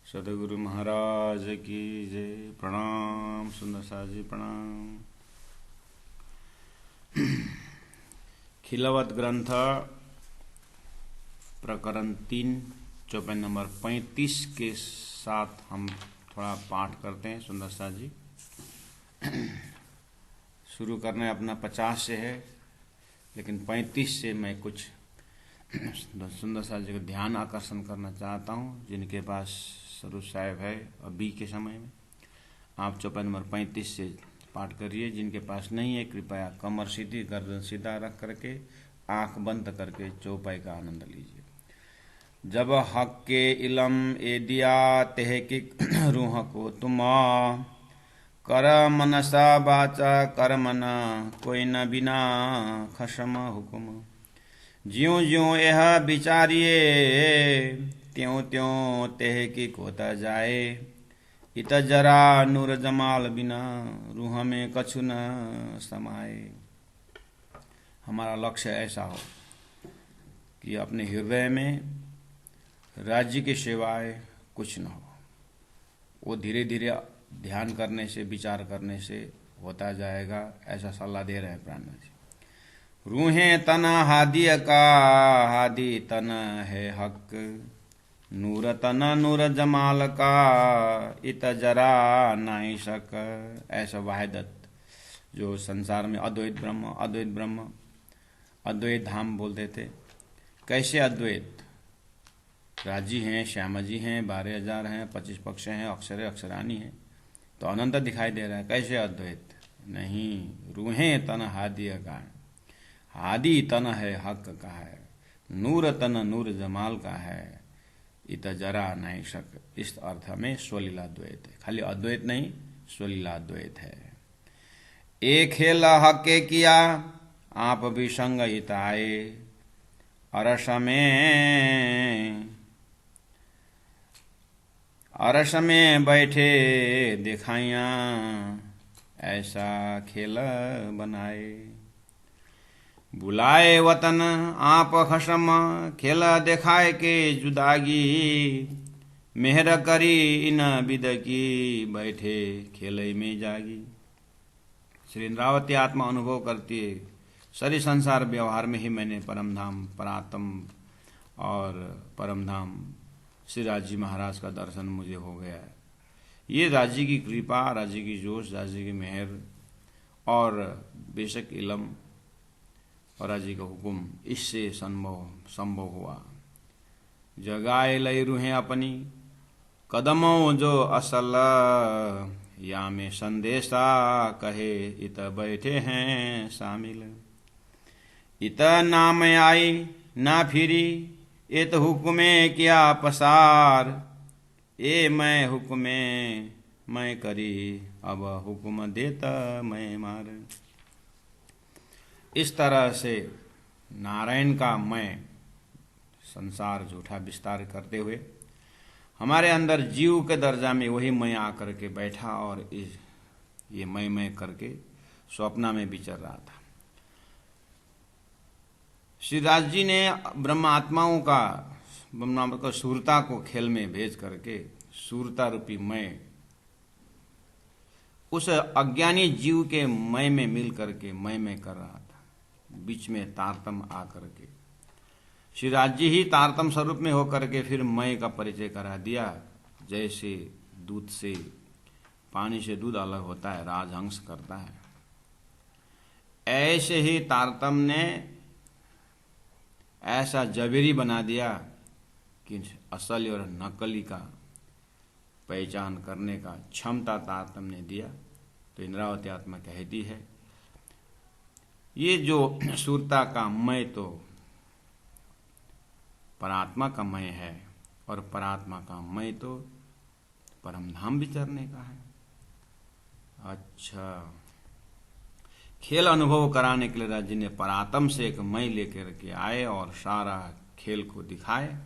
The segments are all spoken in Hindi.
सदगुरु महाराज की जय। प्रणाम सुंदर साहब जी, प्रणाम। खिलवत ग्रंथ प्रकरण 3 चौपाई नंबर 35 के साथ हम थोड़ा पाठ करते हैं। सुंदर साहब जी शुरू करने अपना 50 से है, लेकिन 35 से मैं कुछ सुंदर साहब जी को ध्यान आकर्षण करना चाहता हूँ, जिनके पास स्वरूप साहिब है अभी के समय में। आप चौपाई नंबर 35 से पाठ करिए। जिनके पास नहीं है कृपया कमर सीधी, गर्दन सीधा रख करके आंख बंद करके चौपाई का आनंद लीजिए। जब हक के इलम ए दिया तेहकिक रूह को तुम, कर मनसा बाचा कर मना कोई न बिना खसम हुकुम। ज्यों ज्यों यह विचारिए त्यों त्यों तेहकिक होता जाए। इत जरा नूर जमाल बिना रूह में कछु न समाए। हमारा लक्ष्य ऐसा हो कि अपने हृदय में राज्य की सेवाएं कुछ न हो। वो धीरे धीरे ध्यान करने से, विचार करने से होता जाएगा, ऐसा सलाह दे रहे हैं प्राणनाथ जी। रूहें तना हादिय का, हादी तन है हक। नूर तन नूर जमाल का, इत जरा नाई शक। ऐसा वाहिदत जो संसार में अद्वैत ब्रह्म अद्वैत धाम बोलते थे। कैसे अद्वैत? राजी हैं, श्यामा जी हैं, 12,000 हैं, 25 पक्ष हैं, अक्षरे अक्षरानी हैं, तो अनंत दिखाई दे रहा है। कैसे अद्वैत? नहीं, रूहें तन हादिय का है, हादी तन है हक का है, नूर तन नूर जमाल का है, इत जरा नहीं शक। इस अर्थ में स्वलीला द्वैत है। खाली अद्वैत नहीं, स्वलीला द्वैत है। एक खेल हक के किया आप भी संग हित आए। अरस में बैठे दिखाइया ऐसा खेल बनाए। बुलाए वतन आप खसम खेल दिखाए के जुदागी। मेहर करी इन विद की बैठे खेल में जागी। श्री इंद्रावती आत्मा अनुभव करती है, सारी संसार व्यवहार में ही मैंने परम धाम परात्म और परम धाम श्री राज जी महाराज का दर्शन मुझे हो गया है। ये राज जी की कृपा, राज जी की जोश, राज जी की मेहर और बेशक इलम और राज जी का हुक्म, इससे संभव हुआ। जगाए लई रूहें अपनी कदमों जो असल। या में संदेशा कहे इत बैठे हैं शामिल। इत नाम आई ना फिरी इत हुक्मे किया पसार। ए मैं हुक्मे मैं करी अब हुक्म देता मैं मार। इस तरह से नारायण का मैं संसार झूठा विस्तार करते हुए हमारे अंदर जीव के दर्जा में वही मैं आकर के बैठा और ये मैं करके स्वप्न में विचर रहा था। श्री राज जी ने ब्रह्म आत्माओं का सूरता को खेल में भेज करके सूरता रूपी मैं उस अज्ञानी जीव के मैं में मिल करके मैं कर रहा था। बीच में तारतम आकर के श्री राज जी ही तारतम स्वरूप में होकर के फिर मैं का परिचय करा दिया। जैसे दूध से, पानी से दूध अलग होता है, राजहंस करता है, ऐसे ही तारतम ने ऐसा जबेरी बना दिया कि असली और नकली का पहचान करने का क्षमता तारतम ने दिया। तो इंद्रावती आत्मा कहती है, ये जो सूरता का मैं तो परात्मा का मैं है और परात्मा का मैं तो परमधाम विचरने का है। अच्छा, खेल अनुभव कराने के लिए राज्य ने परात्म से एक मैं लेकर के आए और सारा खेल को दिखाए।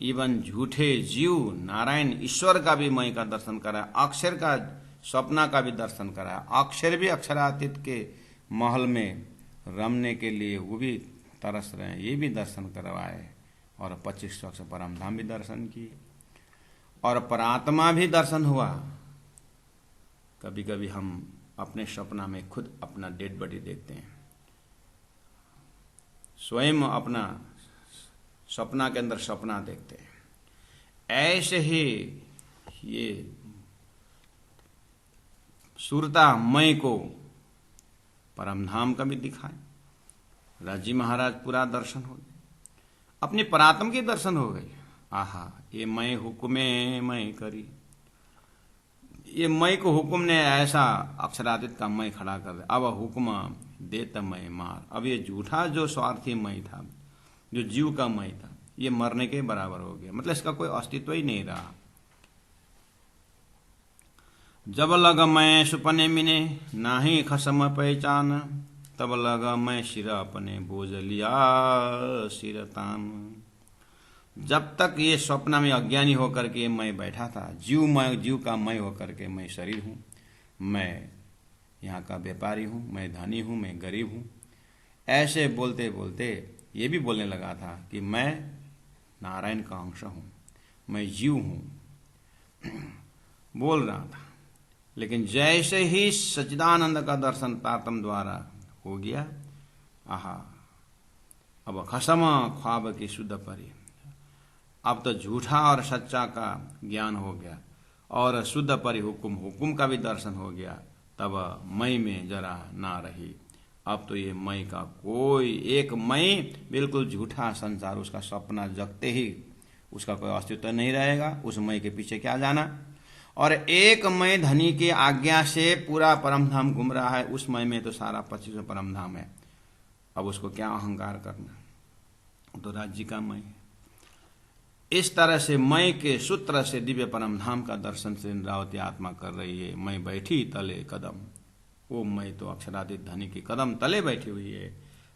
इवन झूठे जीव नारायण ईश्वर का भी मैं का दर्शन कराया, अक्षर का स्वप्न का भी दर्शन कराया। अक्षर भी अक्षरातीत के महल में रमने के लिए वो भी तरस रहे हैं, ये भी दर्शन करवाए और 25 वर्ष परमधाम भी दर्शन किए। और परात्मा भी दर्शन हुआ। कभी कभी हम अपने सपना में खुद अपना डेड बॉडी देखते हैं, स्वयं अपना सपना के अंदर सपना देखते हैं। ऐसे ही ये सुरता मय को परमधाम का भी दिखाए। राजी महाराज पूरा दर्शन हो गए, अपने परात्म के दर्शन हो गए। आहा, ये मैं हुक्मे मैं करी, ये मैं को हुक्म ने ऐसा अक्षरातीत का मैं खड़ा कर दिया। अब हुक्म देता मैं मार। अब ये झूठा जो स्वार्थी मैं था, जो जीव का मैं था, ये मरने के बराबर हो गया, मतलब इसका कोई अस्तित्व ही नहीं रहा। जब लग मैं सुपने मिने नाही खसम पहचान, तब लग मैं सिर अपने बोझ लिया सिरतान। जब तक ये स्वप्न में अज्ञानी होकर के मैं बैठा था, जीव का मैं होकर के मैं शरीर हूँ, मैं यहाँ का व्यापारी हूँ, मैं धनी हूँ, मैं गरीब हूँ, ऐसे बोलते बोलते ये भी बोलने लगा था कि मैं नारायण का अंश हूँ, मैं जीव हूँ, बोल रहा था। लेकिन जैसे ही सच्चिदानंद का दर्शन तारतम द्वारा हो गया, आहा, अब खसम ख्वाब की शुद्ध परी, अब तो झूठा और सच्चा का ज्ञान हो गया और शुद्ध परि हुकुम का भी दर्शन हो गया। तब मई में जरा ना रही। अब तो ये मई का कोई एक मई बिल्कुल झूठा संसार, उसका सपना जगते ही उसका कोई अस्तित्व नहीं रहेगा। उस मई के पीछे क्या जाना। और एक मई धनी की आज्ञा से पूरा परमधाम घूम रहा है। उस मई में तो सारा 25 परमधाम है। अब उसको क्या अहंकार करना, तो राज्य का मई है। इस तरह से मई के सूत्र से दिव्य परमधाम का दर्शन से इंद्रावती आत्मा कर रही है। मैं बैठी तले कदम, वो मैं तो अक्षरातीत धनी की कदम तले बैठी हुई है।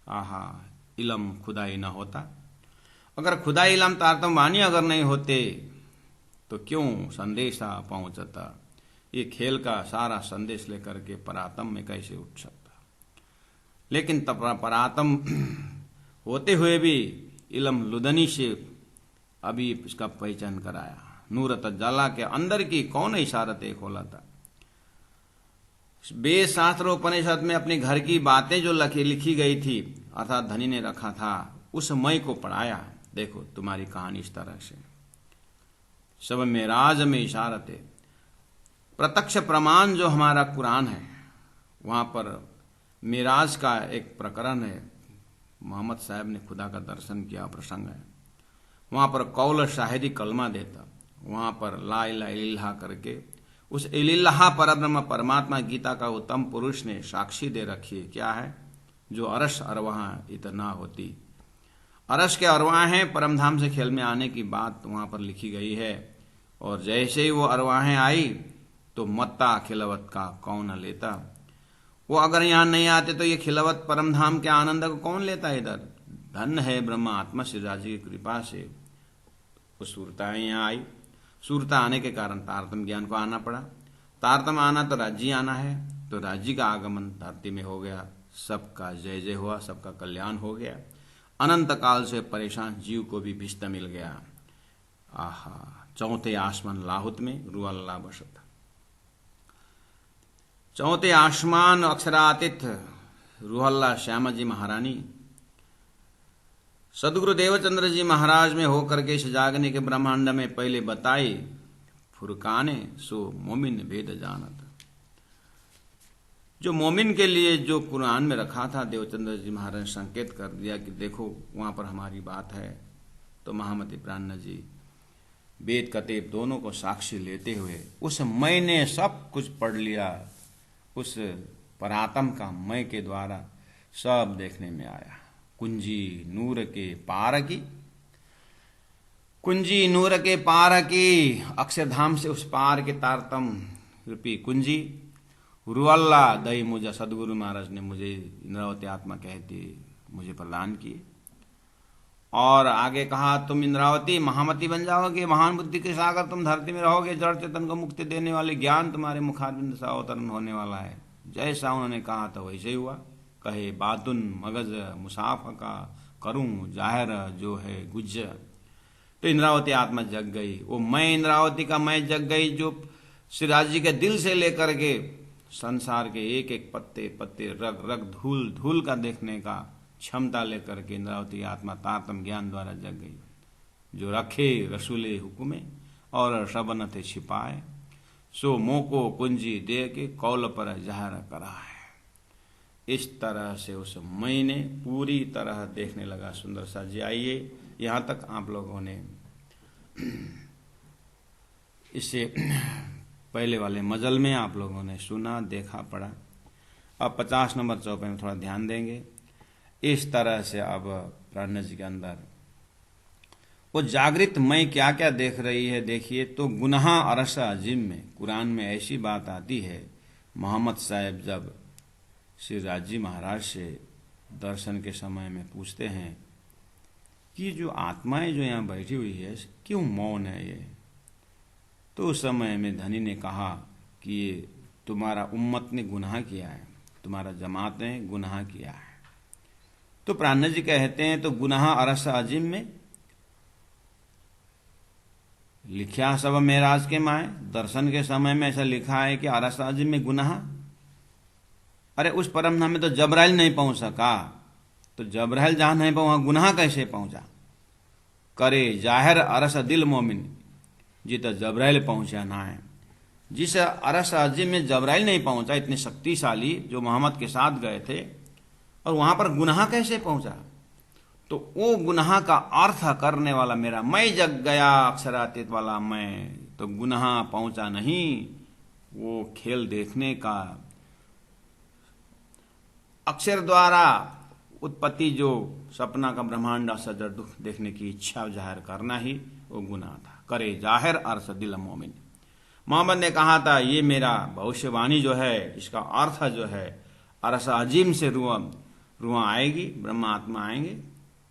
आहा, इलम खुदाई न होता, अगर खुदाई इलम तारतम वाणी अगर नहीं होते तो क्यों संदेशा पहुंचता। ये खेल का सारा संदेश लेकर के परातम में कैसे उठ सकता। लेकिन तब परातम होते हुए भी इलम लुदनी से अभी इसका पहचान कराया। नूरत जला के अंदर की कौन इशारत एक खोला था। वेद शास्त्र उपनिषद में अपने घर की बातें जो लिखी गई थी, अर्थात धनी ने रखा था, उस मई को पढ़ाया। देखो तुम्हारी कहानी इस तरह से सब मेराज में इशारत है। प्रत्यक्ष प्रमाण जो हमारा कुरान है, वहां पर मेराज का एक प्रकरण है। मोहम्मद साहब ने खुदा का दर्शन किया प्रसंग है। वहां पर कौल शाहिदी कलमा देता, वहां पर ला इलाहा इल्लल्लाह करके उस इल्लल्लाह परब्रह्म परमात्मा गीता का उत्तम पुरुष ने साक्षी दे रखी है। क्या है, जो अरश अरवाह इतना होती, अरश के अरवाह हैं परमधाम से खेल में आने की बात वहां पर लिखी गई है। और जैसे ही वो अरवाहें आई तो मत्ता खिलवत का कौन लेता। वो अगर यहाँ नहीं आते तो ये खिलवत परमधाम के आनंद को कौन लेता। इधर धन है ब्रह्म आत्मा श्री राजी की कृपा से वो सूरता यहाँ आई। सूरता आने के कारण तारतम ज्ञान को आना पड़ा। तारतम आना तो राज्य आना है, तो राज्य का आगमन धरती में हो गया। सबका जय जय हुआ, सबका कल्याण हो गया। अनंत काल से परेशान जीव को भी भिष्ट मिल गया। आहा, चौथे आसमान लाहुत में रुअल्ला बसत। चौथे आसमान अक्षरातीत रुहल्ला श्यामा जी महारानी सदगुरु देवचंद्र जी महाराज में होकर के इस जागने के ब्रह्मांड में पहले बताई। फुरकाने सो मोमिन भेद जानत। जो मोमिन के लिए जो कुरान में रखा था, देवचंद्र जी महाराज ने संकेत कर दिया कि देखो वहां पर हमारी बात है। तो महामती प्राण जी वेद कतेब दोनों को साक्षी लेते हुए उस मैं ने सब कुछ पढ़ लिया। उस परात्म का मैं के द्वारा सब देखने में आया। कुंजी नूर के पार की, कुंजी नूर के पार की, अक्षरधाम से उस पार के तारतम रूपी कुंजी रुअल्ला दई मुझे सदगुरु महाराज ने मुझे इंद्रावती आत्मा कहती मुझे प्रदान की। और आगे कहा तुम इंद्रावती महामती बन जाओगे, महान बुद्धि के सागर तुम धरती में रहोगे। जड़ चेतन को मुक्ति देने वाले ज्ञान तुम्हारे मुखारबिंद से अवतरण होने वाला है। जैसा उन्होंने कहा था वैसे ही हुआ। कहे बातुन मगज मुसाफ का करूं जाहिर जो है गुज। तो इंद्रावती आत्मा जग गई। वो मैं इंद्रावती का मैं जग गई, जो श्री राज जी के दिल से लेकर के संसार के एक एक पत्ते पत्ते रग रग धूल धूल का देखने का क्षमता लेकर के इंद्रावती आत्मा तारतम ज्ञान द्वारा जग गई। जो रखे रसूले हुक्मे और शबन थे छिपाए, सो मोको कुंजी दे के कौल पर जहर करा है। इस तरह से उस महीने पूरी तरह देखने लगा सुंदर सा जी। आइए यहाँ तक आप लोगों ने इससे पहले वाले मजल में आप लोगों ने सुना, देखा, पढ़ा। अब 50 नंबर चौपाई में थोड़ा ध्यान देंगे। इस तरह से अब प्राण जी के अंदर वो जागृत मैं क्या क्या देख रही है, देखिए। तो गुनाह अरसा अजीम में कुरान में ऐसी बात आती है, मोहम्मद साहब जब श्री राजी महाराज से दर्शन के समय में पूछते हैं कि जो आत्माएं जो यहाँ बैठी हुई है क्यों मौन है ये, तो उस समय में धनी ने कहा कि ये तुम्हारा उम्मत ने गुनाह किया है, तुम्हारा जमात ने गुनाह किया है। तो प्राण जी कहते हैं तो गुनाह अरसा अजीम में लिखा सब मेराज के माए, दर्शन के समय में ऐसा लिखा है कि अरसा अजीम में गुनाह। अरे उस परम धाम में तो जबराइल नहीं पहुंच सका, तो जबराइल जहां नहीं पहुंचा गुनाह कैसे पहुंचा? करे जाहिर अरस दिल मोमिन, जी तो जबराइल पहुंचा ना है। जिस अरस अजीम में जबराइल नहीं पहुंचा, इतने शक्तिशाली जो मोहम्मद के साथ गए थे, और वहां पर गुनाह कैसे पहुंचा? तो वो गुनाह का अर्थ करने वाला मेरा मैं जग गया, अक्षरातीत वाला मैं, तो गुनाह पहुंचा नहीं। वो खेल देखने का, अक्षर द्वारा उत्पत्ति जो सपना का ब्रह्मांड सजर दुख देखने की इच्छा जाहिर करना ही वो गुनाह था। करे जाहिर अर्थ दिल मोमिन। मोहम्मद ने कहा था ये मेरा भविष्यवाणी जो है, इसका अर्थ जो है अरसा अजीम से रुआ आएगी, ब्रह्मा आत्मा आएंगे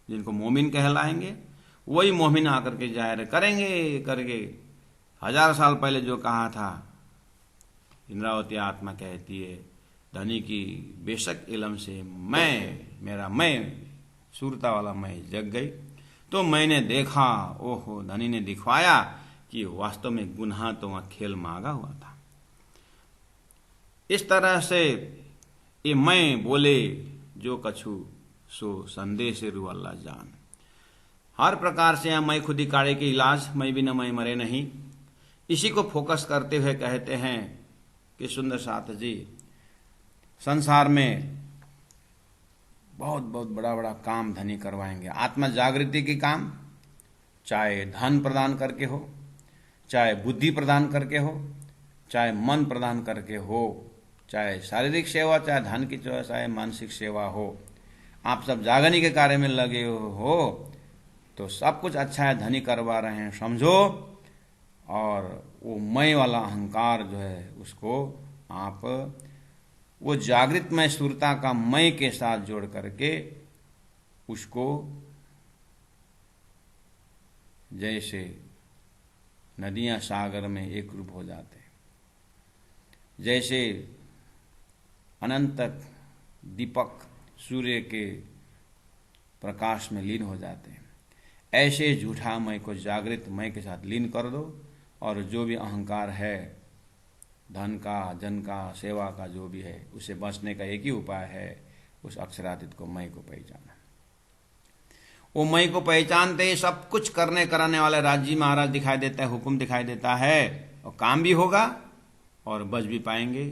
जिनको मोमिन कहलाएंगे, वही मोमिन आकर के जाहिर करेंगे करके 1000 साल पहले जो कहा था। इंद्रावती आत्मा कहती है धनी की बेशक इलम से मेरा मैं सूरता वाला मैं जग गई। तो मैंने देखा, ओहो, धनी ने दिखवाया कि वास्तव में गुनाह तो वहां खेल मांगा हुआ था। इस तरह से ये मैं बोले जो कछु सो संदेश रू अल्लाह जान। हर प्रकार से यहाँ मैं खुदी काढ़े के इलाज, मैं भी न मैं मरे नहीं, इसी को फोकस करते हुए कहते हैं कि सुंदर साथ जी संसार में बहुत बहुत बड़ा बड़ा काम धनी करवाएंगे। आत्मा जागृति के काम, चाहे धन प्रदान करके हो, चाहे बुद्धि प्रदान करके हो, चाहे मन प्रदान करके हो, चाहे शारीरिक सेवा, चाहे धन की सेवा, चाहे मानसिक सेवा हो। आप सब जागने के कार्य में लगे हो तो सब कुछ अच्छा है, धनी करवा रहे हैं समझो। और वो मैं वाला अहंकार जो है उसको आप वो जागृत मैं सुरता का मैं के साथ जोड़ करके उसको जैसे नदियां सागर में एक रूप हो जाते, जैसे अनंत दीपक सूर्य के प्रकाश में लीन हो जाते हैं, ऐसे झूठा मैं को जागृत मैं के साथ लीन कर दो। और जो भी अहंकार है, धन का, जन का, सेवा का जो भी है, उसे बचने का एक ही उपाय है, उस अक्षरातीत को मैं को पहचाना। वो मैं को पहचानते ही सब कुछ करने कराने वाले राजी महाराज दिखाई देता है, हुक्म दिखाई देता है, और काम भी होगा और बच भी पाएंगे।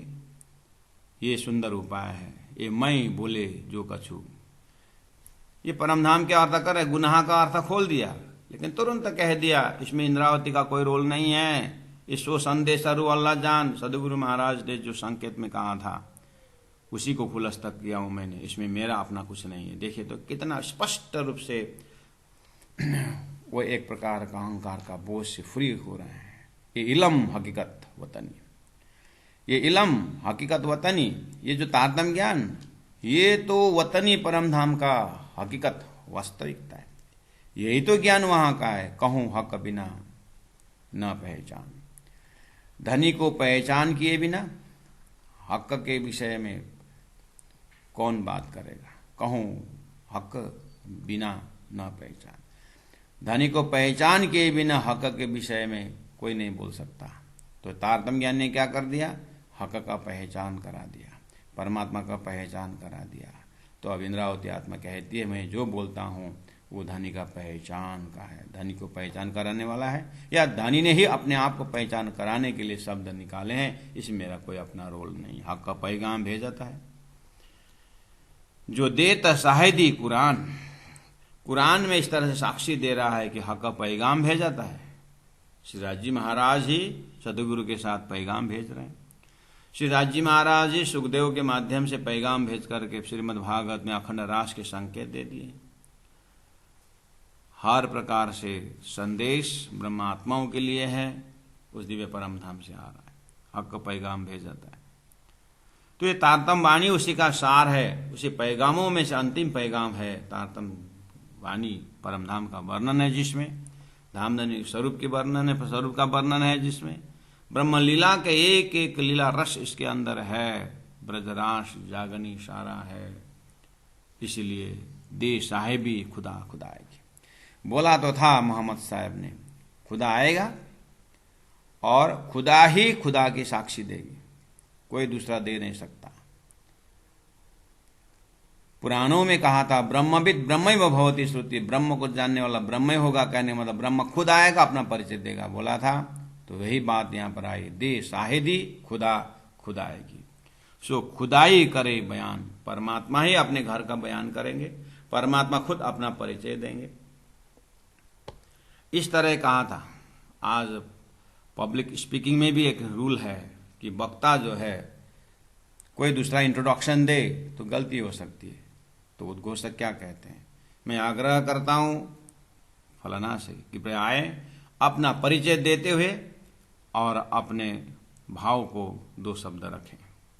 ये सुंदर उपाय है। ये मैं बोले जो कछु, ये परमधाम क्या अर्थ करे, गुनाह का अर्थ खोल दिया, लेकिन तुरंत कह दिया इसमें इंद्रावती का कोई रोल नहीं है। इसो संदेश रू अल्लाह जान, सदगुरु महाराज ने जो संकेत में कहा था उसी को खुलस्त किया हूं मैंने, इसमें मेरा अपना कुछ नहीं है। देखिए तो कितना स्पष्ट रूप से वो एक प्रकार का अहंकार का बोझ से फ्री हो रहे हैं। ये इलम हकीकत वतनी, ये इलम हकीकत वतनी, ये जो तारतम ज्ञान, ये तो वतनी परम धाम का हकीकत वास्तविकता है। यही तो ज्ञान वहां का है। कहूं हक बिना न पहचान, धनी को पहचान किए बिना हक के विषय में कौन बात करेगा। कहूं हक बिना न पहचान, धनी को पहचान के बिना हक के विषय में कोई नहीं बोल सकता। तो तारतम्य ज्ञान ने क्या कर दिया? हक का पहचान करा दिया, परमात्मा का पहचान करा दिया। तो अब इंद्रावती आत्मा कहती है मैं जो बोलता हूँ वो धनी का पहचान का है, धनी को पहचान कराने वाला है, या धनी ने ही अपने आप को पहचान कराने के लिए शब्द निकाले हैं। इसमें मेरा कोई अपना रोल नहीं, हक का पैगाम भेजता है। जो देता शाहिदी कुरान, कुरान में इस तरह से साक्षी दे रहा है कि हक का पैगाम भेजाता है। श्री राज महाराज ही सदगुरु के साथ पैगाम भेज रहे हैं। श्री राज महाराज जी सुखदेव के माध्यम से पैगाम भेज करके श्रीमद् भागवत में अखंड रास के संकेत दे दिए। हर प्रकार से संदेश ब्रह्मात्माओं के लिए है, उस दिव्य परम धाम से आ रहा है, हक का पैगाम भेजाता है। तो ये तारतम्य वाणी उसी का सार है, उसी पैगामों में से अंतिम पैगाम है तारतम्य वाणी। परम धाम का वर्णन है जिसमें, धामधनी स्वरूप के वर्णन है, स्वरूप का वर्णन है जिसमें ब्रह्म लीला के एक एक लीला रस इसके अंदर है। ब्रजरास जागनी सारा है, इसलिए दे साहेबी खुदा खुदा आएगी। बोला तो था मोहम्मद साहब ने, खुदा आएगा और खुदा ही खुदा की साक्षी देगी, कोई दूसरा दे नहीं सकता। पुराणों में कहा था ब्रह्मविद ब्रह्मैव भवति श्रुति, ब्रह्म को जानने वाला ब्रह्म ही होगा, कहने मतलब ब्रह्म खुद आएगा अपना परिचय देगा, बोला था। तो वही बात यहां पर आई, दे शाहिदी खुदा खुदा आएगी। सो खुदाई करे बयान, परमात्मा ही अपने घर का बयान करेंगे, परमात्मा खुद अपना परिचय देंगे। इस तरह कहा था। आज पब्लिक स्पीकिंग में भी एक रूल है कि वक्ता जो है कोई दूसरा इंट्रोडक्शन दे तो गलती हो सकती है। तो उद्घोषक क्या कहते हैं, मैं आग्रह करता हूं फलाना से कि भाई आए, अपना परिचय देते हुए और अपने भाव को दो शब्द रखें।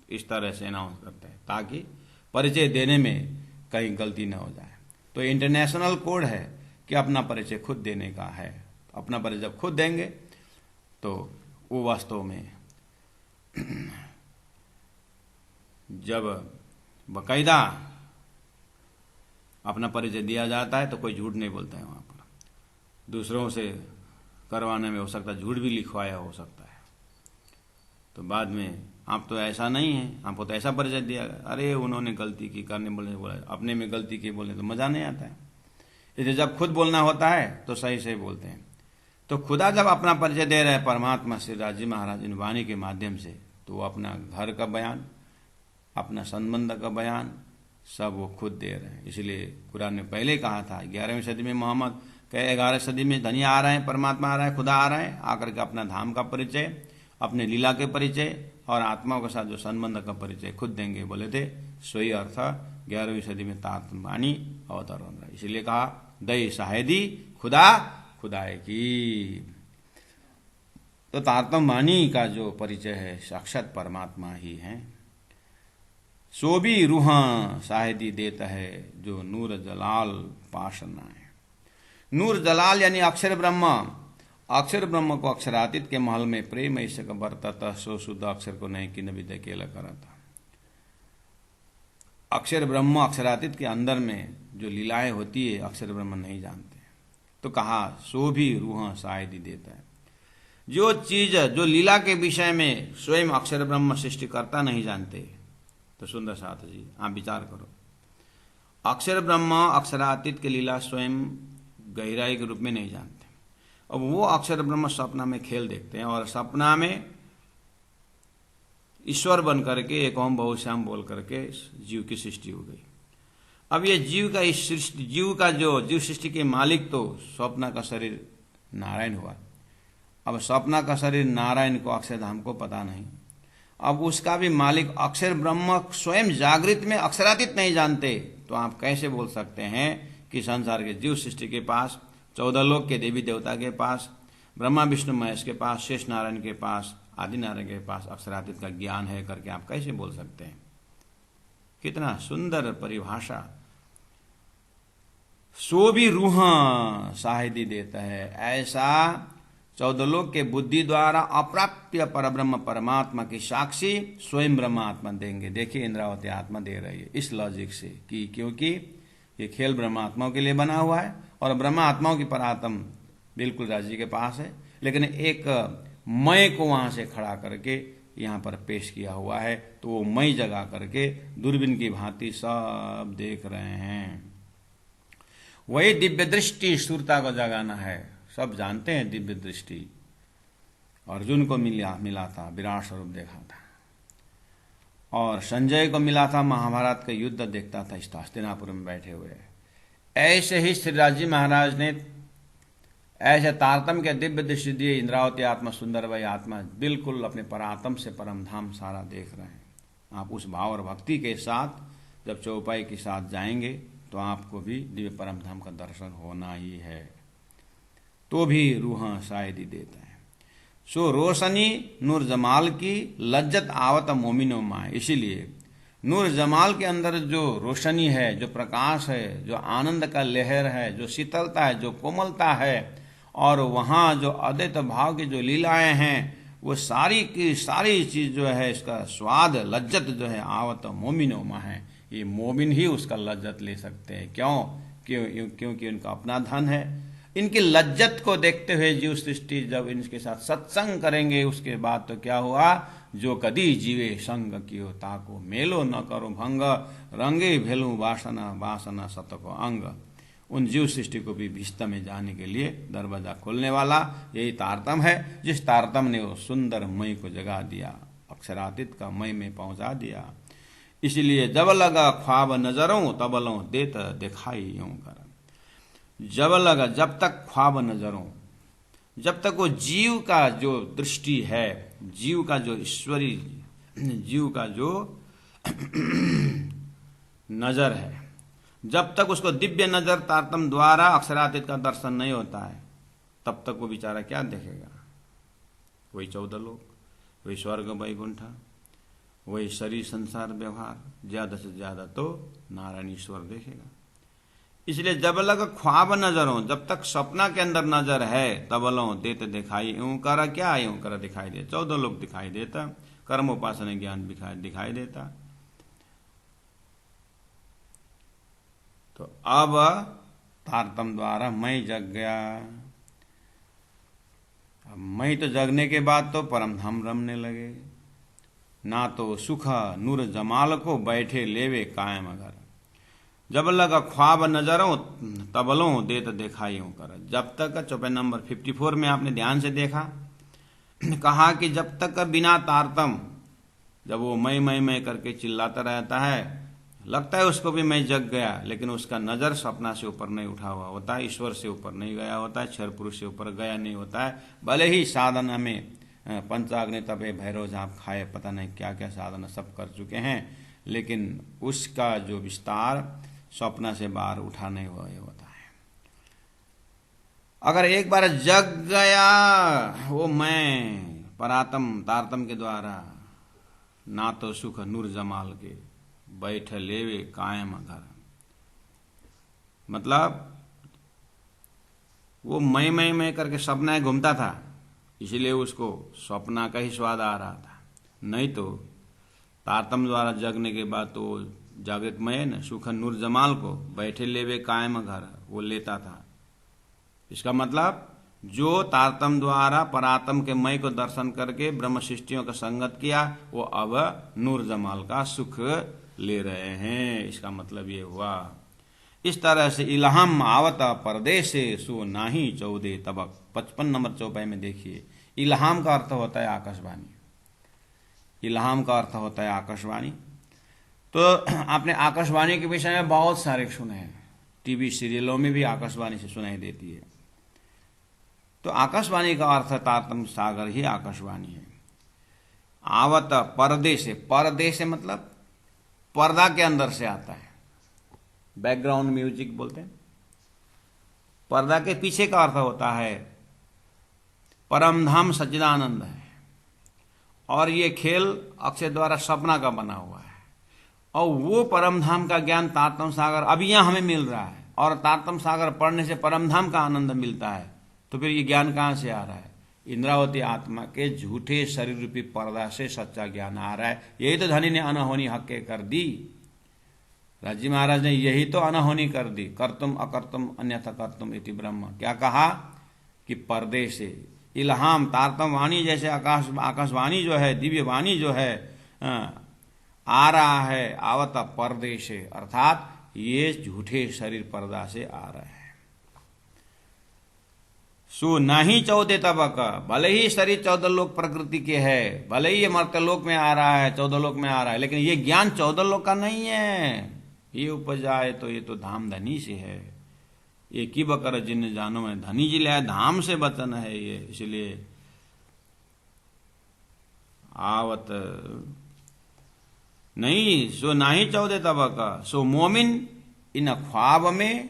इस तरह से अनाउंस करते हैं ताकि परिचय देने में कहीं गलती न हो जाए। तो इंटरनेशनल कोड है कि अपना परिचय खुद देने का है। अपना परिचय जब खुद देंगे तो वो वास्तव में जब बाकायदा अपना परिचय दिया जाता है तो कोई झूठ नहीं बोलता है। वहां पर दूसरों से करवाने में हो सकता है झूठ भी लिखवाया हो सकता है, तो बाद में आप तो ऐसा नहीं है, आपको तो ऐसा परिचय दिया, अरे उन्होंने गलती की, करने बोलने बोला, अपने में गलती की बोलने तो मजा नहीं आता है। इसलिए जब खुद बोलना होता है तो सही सही बोलते हैं। तो खुदा जब अपना परिचय दे रहे हैं परमात्मा श्री राजी महाराज इन वाणी के माध्यम से, तो वो अपना घर का बयान, अपना संबंध का बयान सब वो खुद दे रहे हैं। इसलिए कुरान ने पहले कहा था 11वीं सदी में मोहम्मद, 11 सदी में धनी आ रहे हैं, परमात्मा आ रहा है, खुदा आ रहा है, आकर के अपना धाम का परिचय, अपने लीला के परिचय और आत्माओं के साथ जो संबंध का परिचय खुद देंगे, बोले थे। सोई अर्थ 11वीं सदी में तारतम्य वाणी अवतरण रहा। इसलिए कहा दई शाहिदी खुदा खुदाए की। तो तारतम्य वाणी का जो परिचय है साक्षात परमात्मा ही है। सो भी रूह शाहिदी देता है जो नूर जलाल पाशना है। नूर जलाल यानी अक्षर ब्रह्म, अक्षर ब्रह्म को अक्षरातीत के महल में प्रेम ऐसे का बरतता, सो शुद्ध अक्षर को नहीं कि नबी अकेला करता। अक्षर ब्रह्म अक्षरातीत के अंदर में जो लीलाएं होती है अक्षर ब्रह्म नहीं जानते। तो कहा सो भी रूह शाहिदी देता है। जो चीज जो लीला के विषय में स्वयं अक्षर ब्रह्म सृष्टिकर्ता नहीं जानते, तो सुंदर साथ जी आप विचार करो, अक्षर ब्रह्म अक्षरातीत के लीला स्वयं गहराई के रूप में नहीं जानते। अब वो अक्षर ब्रह्म सपना में खेल देखते हैं और सपना में ईश्वर बन करके एक ओम बहुश्याम बोल करके जीव की सृष्टि हो गई। अब ये जीव का इस सृष्टि, जीव का जो जीव सृष्टि के मालिक तो स्वप्न का शरीर नारायण हुआ। अब स्वप्न का शरीर नारायण को अक्षरधाम को पता नहीं। अब उसका भी मालिक अक्षर ब्रह्म स्वयं जागृत में अक्षरातीत नहीं जानते, तो आप कैसे बोल सकते हैं कि संसार के जीव सृष्टि के पास, 14 लोक के देवी देवता के पास, ब्रह्मा विष्णु महेश के पास, शेष नारायण के पास, आदि नारायण के पास अक्षरातीत का ज्ञान है करके आप कैसे बोल सकते हैं? कितना सुंदर परिभाषा। सो भी रूह शाहिदी देता है, ऐसा 14 लोक के बुद्धि द्वारा अप्राप्य परब्रह्म परमात्मा की साक्षी स्वयं ब्रह्म आत्मा देंगे। देखिए इंद्रावती आत्मा दे रही है इस लॉजिक से कि क्योंकि ये खेल ब्रह्मात्माओं के लिए बना हुआ है और ब्रह्म आत्माओं की परात्म बिल्कुल राज्य के पास है, लेकिन एक मय को वहां से खड़ा करके यहाँ पर पेश किया हुआ है। तो वो मय जगा करके दूरबीन की भांति सब देख रहे हैं। वही दिव्य दृष्टि सुरता को जगाना है। सब जानते हैं दिव्य दृष्टि अर्जुन को मिला था, विराट स्वरूप देखा था, और संजय को मिला था, महाभारत का युद्ध देखता था इस हस्तिनापुर में बैठे हुए। ऐसे ही श्रीराज जी महाराज ने ऐसे तारतम के दिव्य दृष्टि दिए। इंद्रावती आत्मा, सुंदर वही आत्मा बिल्कुल अपने परात्म से परम धाम सारा देख रहे हैं। आप उस भाव और भक्ति के साथ जब चौपाई के साथ जाएंगे तो आपको भी दिव्य परम धाम का दर्शन होना ही है। तो भी रूह शायद ही देता है। सो रोशनी नूर जमाल की लज्जत आवत मोमिनो माए। इसीलिए नूर जमाल के अंदर जो रोशनी है, जो प्रकाश है, जो आनंद का लहर है, जो शीतलता है, जो कोमलता है, और वहाँ जो अद्वैत भाव की जो लीलाएं हैं, वो सारी की सारी चीज जो है, इसका स्वाद लज्जत जो है आवत मोमिनो मा है। ये मोमिन ही उसका लज्जत ले सकते हैं। क्योंकि उनका अपना धन है। इनकी लज्जत को देखते हुए जीव सृष्टि जब इनके साथ सत्संग करेंगे, उसके बाद तो क्या हुआ, जो कदी जीवे संग कियो ताको मेलो न करो भंग, रंगे भेलू वासना वासना सतको अंग। उन जीव सृष्टि को भी भीष्ट में जाने के लिए दरवाजा खोलने वाला यही तारतम है, जिस तारतम ने वो सुंदर मय को जगा दिया, अक्षरातीत का मय में पहुंचा दिया। इसलिए जब लगा ख्वाब नजरों तबलों देत दिखाई यूं कर। जब लगा, जब तक ख्वाब नजरों, जब तक वो जीव का जो दृष्टि है, जीव का जो ईश्वरी, जीव का जो नजर है, जब तक उसको दिव्य नजर तारतम द्वारा अक्षरातीत का दर्शन नहीं होता है, तब तक वो बेचारा क्या देखेगा? वही 14 लोक, वही स्वर्ग वैकुंठ, वही शरीर संसार व्यवहार, ज्यादा से ज्यादा तो नारायण ईश्वर देखेगा। इसलिए जब लग ख्वाब नजरों, जब तक सपना के अंदर नजर है, तबलों देते दिखाई यूं कर, क्या यूं कर दिखाई दे, 14 लोग दिखाई देता, कर्म उपासना ज्ञान दिखाई देता। तो अब तारतम द्वारा मैं जग गया। अब मैं तो जगने के बाद तो परम धाम रमने लगे। ना तो सुख नूर जमाल को बैठे लेवे कायम अगर। जब लगा ख्वाब नजरों तबलों देत दिखाई कर। जब तक चौपाई नंबर 54 में आपने ध्यान से देखा, कहा कि जब तक बिना तारतम, जब वो मैं करके चिल्लाता रहता है, लगता है उसको भी मैं जग गया, लेकिन उसका नजर सपना से ऊपर नहीं उठा हुआ होता है, ईश्वर से ऊपर नहीं गया होता है, क्षर पुरुष से ऊपर गया नहीं होता है। भले ही साधना में पंचाग्नि तपे भैरव झाप खाए, पता नहीं क्या क्या साधना सब कर चुके हैं, लेकिन उसका जो विस्तार स्वप्न से बाहर उठा नहीं हुआ होता है। अगर एक बार जग गया वो मैं परातम तारतम के द्वारा, ना तो सुख नूर जमाल के बैठ लेवे कायम घर। मतलब वो मैं करके सपना घूमता था, इसलिए उसको सपना का ही स्वाद आ रहा था। नहीं तो तारतम द्वारा जगने के बाद तो जागृत मय न सुख नूर जमाल को बैठे लेवे कायम घर वो लेता था। इसका मतलब जो तारतम द्वारा परातम के मय को दर्शन करके ब्रह्म सृष्टियों का संगत किया, वो अब नूर जमाल का सुख ले रहे हैं। इसका मतलब ये हुआ। इस तरह से इल्हाम आवता परदेश से सो नाही 14 तबक। 55 नंबर चौपाई में देखिए, इल्हाम का अर्थ होता है आकाशवाणी। इल्हाम का अर्थ होता है आकाशवाणी। तो आपने आकाशवाणी के विषय में बहुत सारे सुने हैं, टीवी सीरियलों में भी आकाशवाणी से सुनाई देती है। तो आकाशवाणी का अर्थ तारतम सागर ही आकाशवाणी है। आवत पर्दे से, पर्दे से मतलब पर्दा के अंदर से आता है, बैकग्राउंड म्यूजिक बोलते हैं। पर्दा के पीछे का अर्थ होता है परमधाम सच्चिदानंद है। और ये खेल अक्षय द्वारा सपना का बना हुआ है, और वो परमधाम का ज्ञान तारतम सागर अभी यहां हमें मिल रहा है। और तारतम सागर पढ़ने से परमधाम का आनंद मिलता है। तो फिर ये ज्ञान कहां से आ रहा है? इंद्रावती आत्मा के झूठे शरीर रूपी पर्दा से सच्चा ज्ञान आ रहा है। यही तो धनी ने अनहोनी हक्के कर दी। राजी महाराज ने यही तो अनहोनी कर दी। कर्तुम अकर्तुम अन्यथा कर्तुम इति ब्रह्म। क्या कहा कि पर्दे से इल्हाम, तारतम वाणी जैसे आकाशवाणी जो है, दिव्य वाणी जो है आ रहा है, आवत पर्दे से, अर्थात ये झूठे शरीर पर्दा से आ रहे हैं। सो नहीं 14 तबक, भले ही शरीर 14 लोक प्रकृति के है, भले ही ये मर्त्यलोक में आ रहा है, 14 लोक में आ रहा है, लेकिन ये ज्ञान 14 लोक का नहीं है। ये उपजा है तो ये तो धाम धनी से है। ये की बकर जिन जानो में धनी जी लिया, धाम से वचन है ये। इसलिए आवत नहीं, सो नाही 14 तबक, सो मोमिन इन ख्वाब में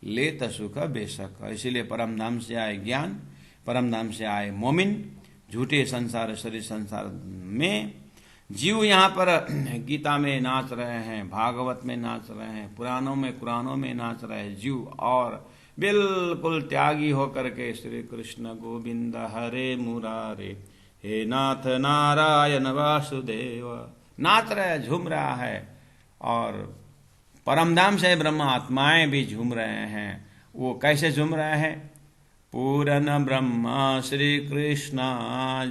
लेत सुख बेशक। इसलिए परम धाम से आए ज्ञान, परम धाम से आए मोमिन, झूठे संसार शरीर संसार में जीव यहाँ पर गीता में नाच रहे हैं, भागवत में नाच रहे हैं, पुराणों में कुरानों में नाच रहे हैं जीव, और बिल्कुल त्यागी होकर के श्री कृष्ण गोविंद हरे मुरारे हे नाथ नारायण वासुदेव नाच रहे, झूम रहा है। और परमधाम से ब्रह्म आत्माएं भी झूम रहे हैं। वो कैसे झूम रहे हैं? पूरन ब्रह्म श्री कृष्ण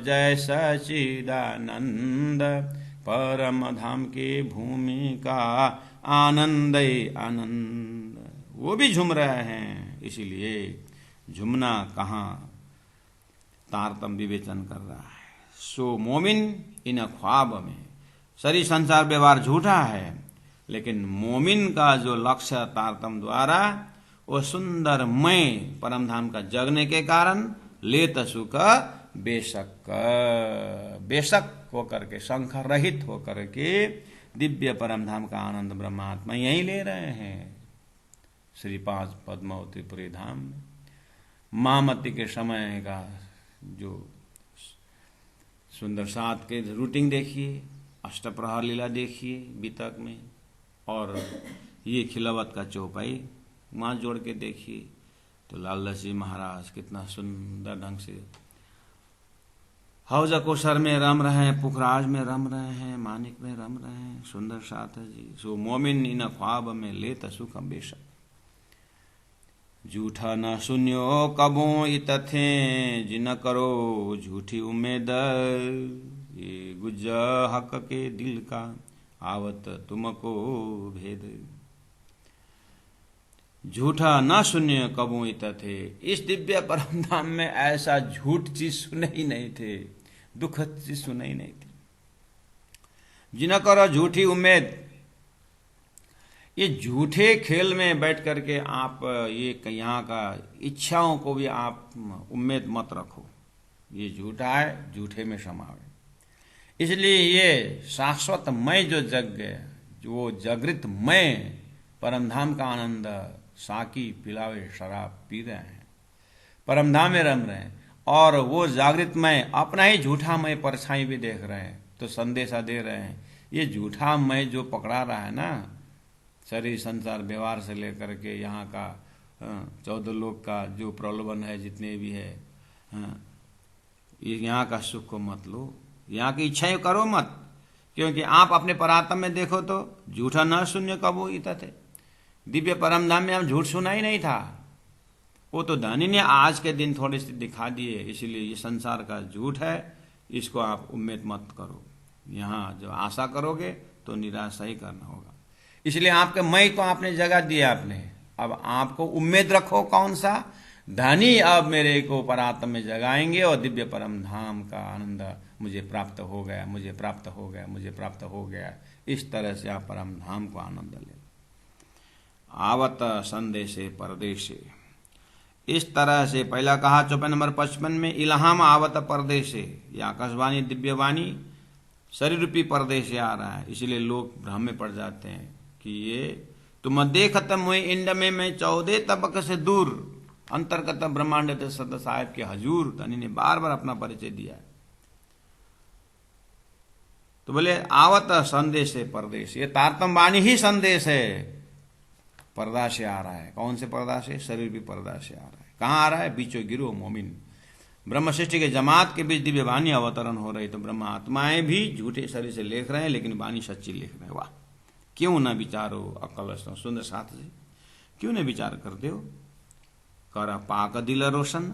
जय सचिदानंद, परम धाम की भूमि का आनंद आनंद। वो भी झूम रहे हैं। इसीलिए झूमना कहाँ, तारतम विवेचन कर रहा है। सो मोमिन इन ख्वाब में, शरीर संसार व्यवहार झूठा है, लेकिन मोमिन का जो लक्ष्य तारतम द्वारा वो सुंदरमय परमधाम का जगने के कारण लेत सुख बेशक, बेशक होकर के, शंख रहित होकर के दिव्य परमधाम का आनंद ब्रह्मात्मा यही ले रहे हैं। श्री 5 पद्मावतीपुरी धाम में महामती के समय का जो सुंदर 7 के रूटिंग देखिए, अष्टप्रहर लीला देखिए बीतक में, और ये खिलावत का चौपाई वहाँ जोड़ के देखिए तो लालदास जी महाराज कितना सुंदर ढंग से हौजा कोसर में रम रहे हैं, पुखराज में रम रहे हैं, मानिक में रम रहे हैं। सुंदर साथ है जी। सो मोमिन इन ख्वाब में लेत सुख बेशक, झूठा न सुनियो कबो इतथे जिन करो झूठी उम्मीद, ये गुज हक के दिल का आवत तुमको भेद। झूठा न सुनियो कबो इतथे, इस दिव्य परमधाम में ऐसा झूठ चीज सुने ही नहीं थे, दुखद चीज सुने ही नहीं थी। जिन करो झूठी उम्मीद, ये झूठे खेल में बैठ करके आप ये यहाँ का इच्छाओं को भी आप उम्मीद मत रखो। ये झूठा है, झूठे में समावे। इसलिए ये शाश्वतमय जो जग है, जो जागृतमय परमधाम का आनंद साकी पिलावे शराब पी रहे हैं, परमधाम में रम रहे हैं, और वो जागृतमय अपना ही झूठामय परछाई भी देख रहे हैं, तो संदेशा दे रहे हैं। ये झूठामय जो पकड़ा रहा है ना, शरीर संसार व्यवहार से लेकर के यहाँ का 14 लोक का जो प्रलोभन है, जितने भी है, यहाँ का सुख को मत लो, यहाँ की इच्छाएं करो मत, क्योंकि आप अपने परात्म में देखो तो झूठा न शून्य कबो इतथे, दिव्य परमधाम में हम झूठ सुना ही नहीं था। वो तो धनी ने आज के दिन थोड़ी सी दिखा दिए, इसलिए ये संसार का झूठ है, इसको आप उम्मीद मत करो। यहाँ जब आशा करोगे तो निराशा ही करना होगा। इसलिए आपके मई को आपने जगह दिया आपने, अब आपको उम्मीद रखो कौन सा, धनी अब मेरे को परात्म में जगाएंगे और दिव्य परम धाम का आनंद मुझे प्राप्त हो गया, मुझे प्राप्त हो गया, मुझे प्राप्त हो गया। इस तरह से आप परम धाम को आनंद ले। आवत संदेशे परदेशे, इस तरह से पहला कहा 54 नंबर 55 में, इल्हाम आवत परदेशे, ये आकाशवाणी दिव्यवाणी शरीर रूपी परदेश से आ रहा है। इसलिए लोग भ्रम में पड़ जाते हैं कि ये तुम देखतम हुए इंड में मैं 14 तबक से दूर अंतर्गत ब्रह्मांड सद साहिब के हजूर धनी ने बार बार अपना परिचय दिया। तो बोले आवत संदेश है परदेश, ये तारतम वाणी ही संदेश है, पर्दा से आ रहा है। कौन से पर्दा से? शरीर भी पर्दा से आ रहा है। कहाँ आ रहा है? बीचो गिरो मोमिन, ब्रह्म सृष्टि के जमात के बीच दिव्य वाणी अवतरण हो रही। तो ब्रह्म आत्माएं भी झूठे शरीर से लिख रहे हैं, लेकिन वाणी सच्ची लिख रहे हैं। वाह, क्यों न विचारो अकल सुंदर साथ जी, क्यों न विचार करते हो। कर पाक दिल रोशन,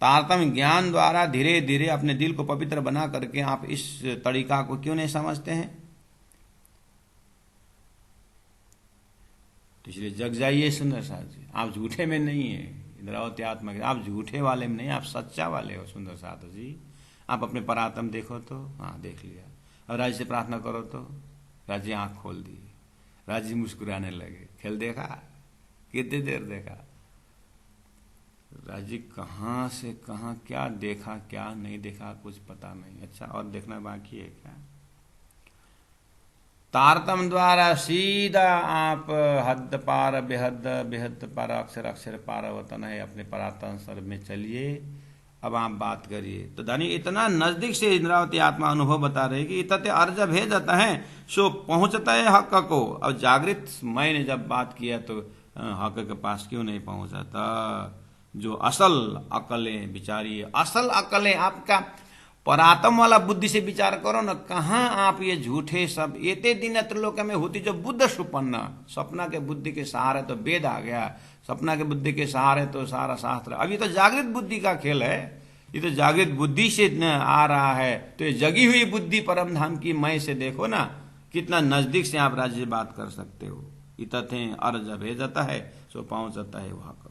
तारतम्य ज्ञान द्वारा धीरे धीरे अपने दिल को पवित्र बना करके आप इस तरीका को क्यों नहीं समझते हैं। तो इसलिए जग जाइए सुंदर साथ जी, आप झूठे में नहीं है इंद्रावती आत्मा के, आप झूठे वाले में नहीं, आप सच्चा वाले हो सुंदर साथ जी। आप अपने परात्म देखो तो, हाँ देख लिया। और राज से प्रार्थना करो तो राज जी आंख खोल दी, राज जी मुस्कुराने लगे। खेल देखा, कितनी देर देखा राज जी, कहाँ से कहाँ क्या देखा क्या नहीं देखा कुछ पता नहीं। अच्छा और देखना बाकी है क्या। तारतम द्वारा सीधा आप हद पार बेहद, बेहद पार अक्षर, अक्षर पार वतन है, अपने परातन स्तर में चलिए। अब आप बात करिए तो धनी इतना नजदीक से इंद्रावती आत्मा अनुभव बता रहे कि इतते अर्ज भेजता है सो पहुंचता है हक को। अब जागृत मैंने जब बात किया तो हक के पास क्यों नहीं पहुंचाता। जो असल अकलें विचारिए, असल अकलें आपका परातम वाला बुद्धि से विचार करो ना। कहाँ आप ये झूठे सब एते दिन त्रिलोक में होती जो बुद्ध सुपन्ना, सपना के बुद्धि के सहारे तो वेद आ गया, सपना के बुद्धि के सहारे तो सारा शास्त्र। अभी तो जागृत बुद्धि का खेल है, ये तो जागृत बुद्धि से आ रहा है। तो ये जगी हुई बुद्धि परम धाम की मय से देखो ना, कितना नजदीक से आप राज्य बात कर सकते हो। इतथे अर्ज भेजता है सो पहुंचता है वहां को।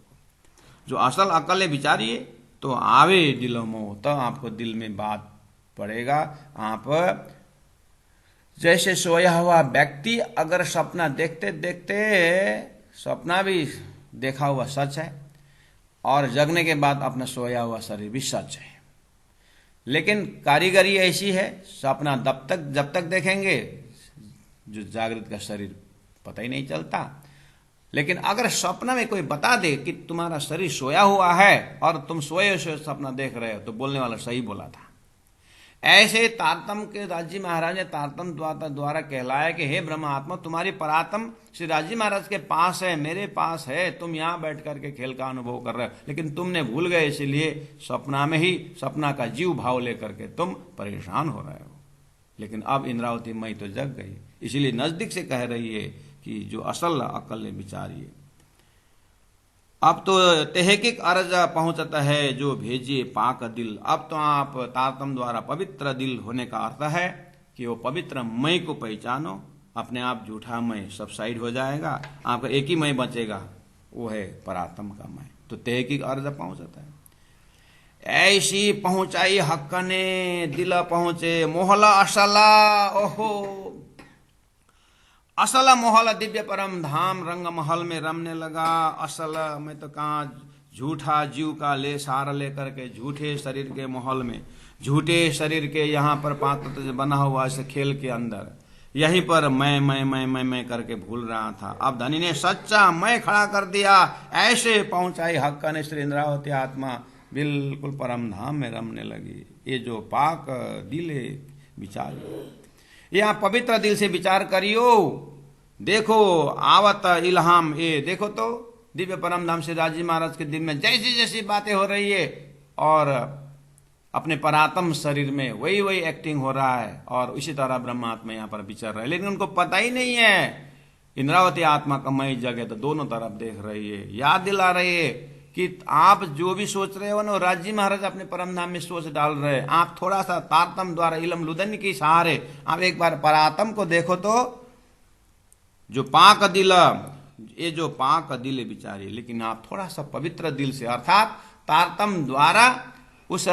जो असल अकल है विचारिए तो आवे दिलों में, तो आपको दिल में बात पड़ेगा। आप जैसे सोया हुआ व्यक्ति अगर सपना देखते देखते, सपना भी देखा हुआ सच है और जगने के बाद अपना सोया हुआ शरीर भी सच है। लेकिन कारीगरी ऐसी है, सपना जब तक देखेंगे जो जागृत का शरीर पता ही नहीं चलता। लेकिन अगर सपना में कोई बता दे कि तुम्हारा शरीर सोया हुआ है और तुम सोए सोए सपना देख रहे हो, तो बोलने वाला सही बोला था। ऐसे तारतम के राजी महाराज ने तारतम द्वारा कहलाया कि हे ब्रह्म आत्मा, तुम्हारी परात्म श्री राजी महाराज के पास है, मेरे पास है, तुम यहाँ बैठ करके खेल का अनुभव कर रहे हो, लेकिन तुमने भूल गए, इसलिए सपना में ही सपना का जीव भाव लेकर के तुम परेशान हो रहे हो। लेकिन अब इंद्रावती मई तो जग गई, इसलिए नजदीक से कह रही है कि जो असल अकल ने विचारिए। अब तो तहकीक अर्ज पहुंचता है जो भेजिए पाक दिल। अब तो आप तारतम द्वारा पवित्र दिल होने का अर्थ है कि वो पवित्र मय को पहचानो। अपने आप झूठा मय सब साइड हो जाएगा, आपका एक ही मय बचेगा, वो है परात्म का मय। तो तहकीक अर्ज पहुंचता है। ऐसी पहुंचाई हक ने दिल पहुंचे मोहला असला। ओहो असल मोहल दिव्य परम धाम रंग महल में रमने लगा। असल में तो कहाँ, झूठा जीव का ले सार लेकर के झूठे शरीर के महल में, झूठे शरीर के यहाँ पर पात्र से बना हुआ इस खेल के अंदर, यहीं पर मैं करके भूल रहा था। अब धनी ने सच्चा मैं खड़ा कर दिया। ऐसे पहुंचाई हक ने श्री इंद्रावती आत्मा बिल्कुल परम धाम में रमने लगी। ये जो पाक दिल विचार, यहाँ पवित्र दिल से विचार करियो। देखो आवत इल्हाम, ये देखो तो दिव्य परम धाम से राजी महाराज के दिल में जैसी जैसी बातें हो रही है और अपने परात्म शरीर में वही वही एक्टिंग हो रहा है, और इसी तरह ब्रह्मात्मा यहाँ पर विचर रहे, लेकिन उनको पता ही नहीं है। इंद्रावती आत्मा का मई जगह तो दोनों तरफ देख रही है, याद दिला रही है कि आप जो भी सोच रहे हो ना, राजी महाराज अपने परम धाम में सोच डाल रहे हैं। आप थोड़ा सा तारतम द्वारा इलम लुदन की सहारे आप एक बार परात्म को देखो तो जो पाक दिल, ये जो पाक दिल विचारी, लेकिन आप थोड़ा सा पवित्र दिल से अर्थात तारतम द्वारा उस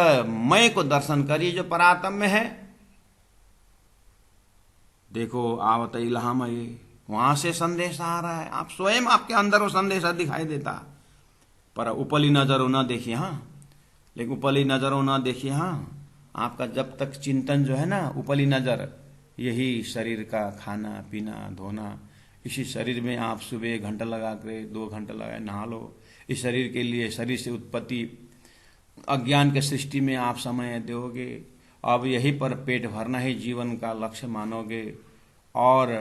मय को दर्शन करिए जो परात्म में है। देखो आवत इल्हाम, वहां से संदेश आ रहा है, आप स्वयं आपके अंदर वो संदेश दिखाई देता। पर उपली नजरों न देखिए, हाँ, लेकिन उपली नजरों न देखिए, हाँ, आपका जब तक चिंतन जो है ना, उपली नजर, यही शरीर का खाना पीना धोना, इसी शरीर में आप सुबह 1 घंटा लगा कर 2 घंटा लगा नहा लो। इस शरीर के लिए, शरीर से उत्पत्ति अज्ञान के सृष्टि में आप समय दोगे। अब यहीं पर पेट भरना ही जीवन का लक्ष्य मानोगे, और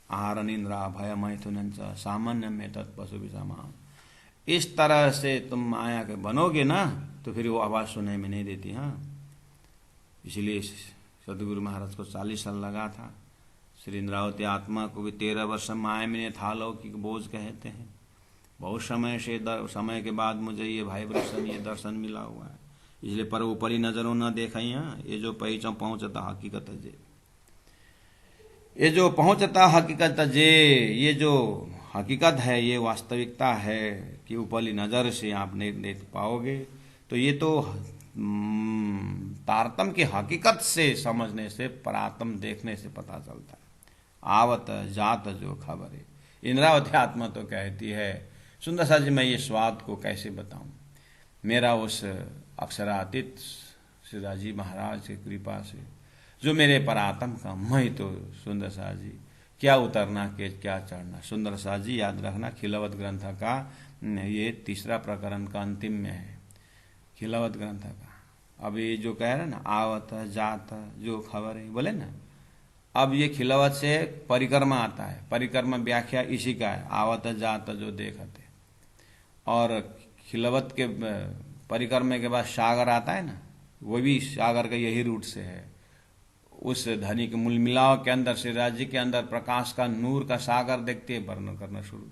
आहार निंद्रा भय मैथुन सामान्य में तत्पशु भी समान, इस तरह से तुम माया के बनोगे ना, तो फिर वो आवाज सुनाई में नहीं देती। हाँ, इसलिए सदगुरु महाराज को 40 साल लगा था। श्री इंद्रावती आत्मा को भी 13 वर्ष माया में था लौकिक बोझ कहते हैं। बहुत समय के बाद मुझे ये वाइब्रेशन, ये दर्शन मिला हुआ है। इसलिए पर ऊपरी नजरों न देखा, ये जो पहुंचा पहुंचता हकीकत जे, ये जो पहुंचता हकीकत जे, ये जो हकीकत है, ये वास्तविकता है कि ऊपरी नजर से आप नहीं देख पाओगे। तो ये तो तारतम की हकीकत से समझने से, परातम देखने से पता चलता है। आवत जात जो खबर है, इंद्रावती आत्मा तो कहती है, सुंदर सा जी मैं ये स्वाद को कैसे बताऊं। मेरा उस अक्षरातीत श्रीदाजी महाराज की कृपा से जो मेरे परात्म का मैं, तो सुंदर सा जी क्या उतरना के क्या चढ़ना। सुंदर सा जी याद रखना, खिलवत ग्रंथ का ये 3रा प्रकरण का अंतिम में है, खिलवत ग्रंथ का। अब ये जो कह रहे ना, आवत जात जो खबर है, बोले ना, अब ये खिलवत से परिक्रमा आता है। परिक्रमा व्याख्या इसी का है, आवत जात जो देखते। और खिलवत के परिक्रमा के बाद सागर आता है ना, वो भी सागर का यही रूट से है। उस धनी के मूल मिलाव के अंदर श्री राज्य के अंदर प्रकाश का नूर का सागर देखते है, वर्णन करना शुरू।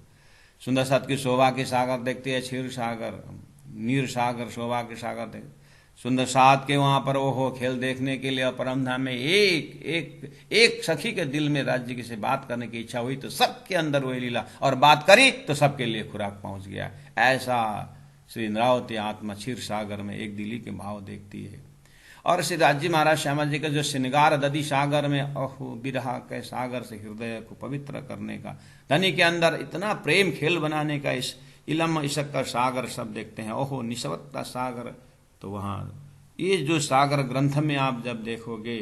सुंदर साथ की शोभा के सागर देखते है, क्षीर सागर, नीर सागर, शोभा के सागर देखते। सुंदर साथ के वहां पर ओहो खेल देखने के लिए परमधाम में एक सखी के दिल में राज्य की से बात करने की इच्छा हुई, तो सबके अंदर वही लीला, और बात करी तो सबके लिए खुराक पहुंच गया। ऐसा श्री इंद्रावती आत्मा क्षीर सागर में एक दिली के भाव देखती है। और श्री राज्य महाराज श्यामा जी का जो श्रृंगार दधी सागर में, अहो बिरहा के सागर से हृदय को पवित्र करने का, धनी के अंदर इतना प्रेम खेल बनाने का, इस इलम इशक का सागर सब देखते हैं। ओहो निस्वत्ता सागर, तो वहां ये जो सागर ग्रंथ में आप जब देखोगे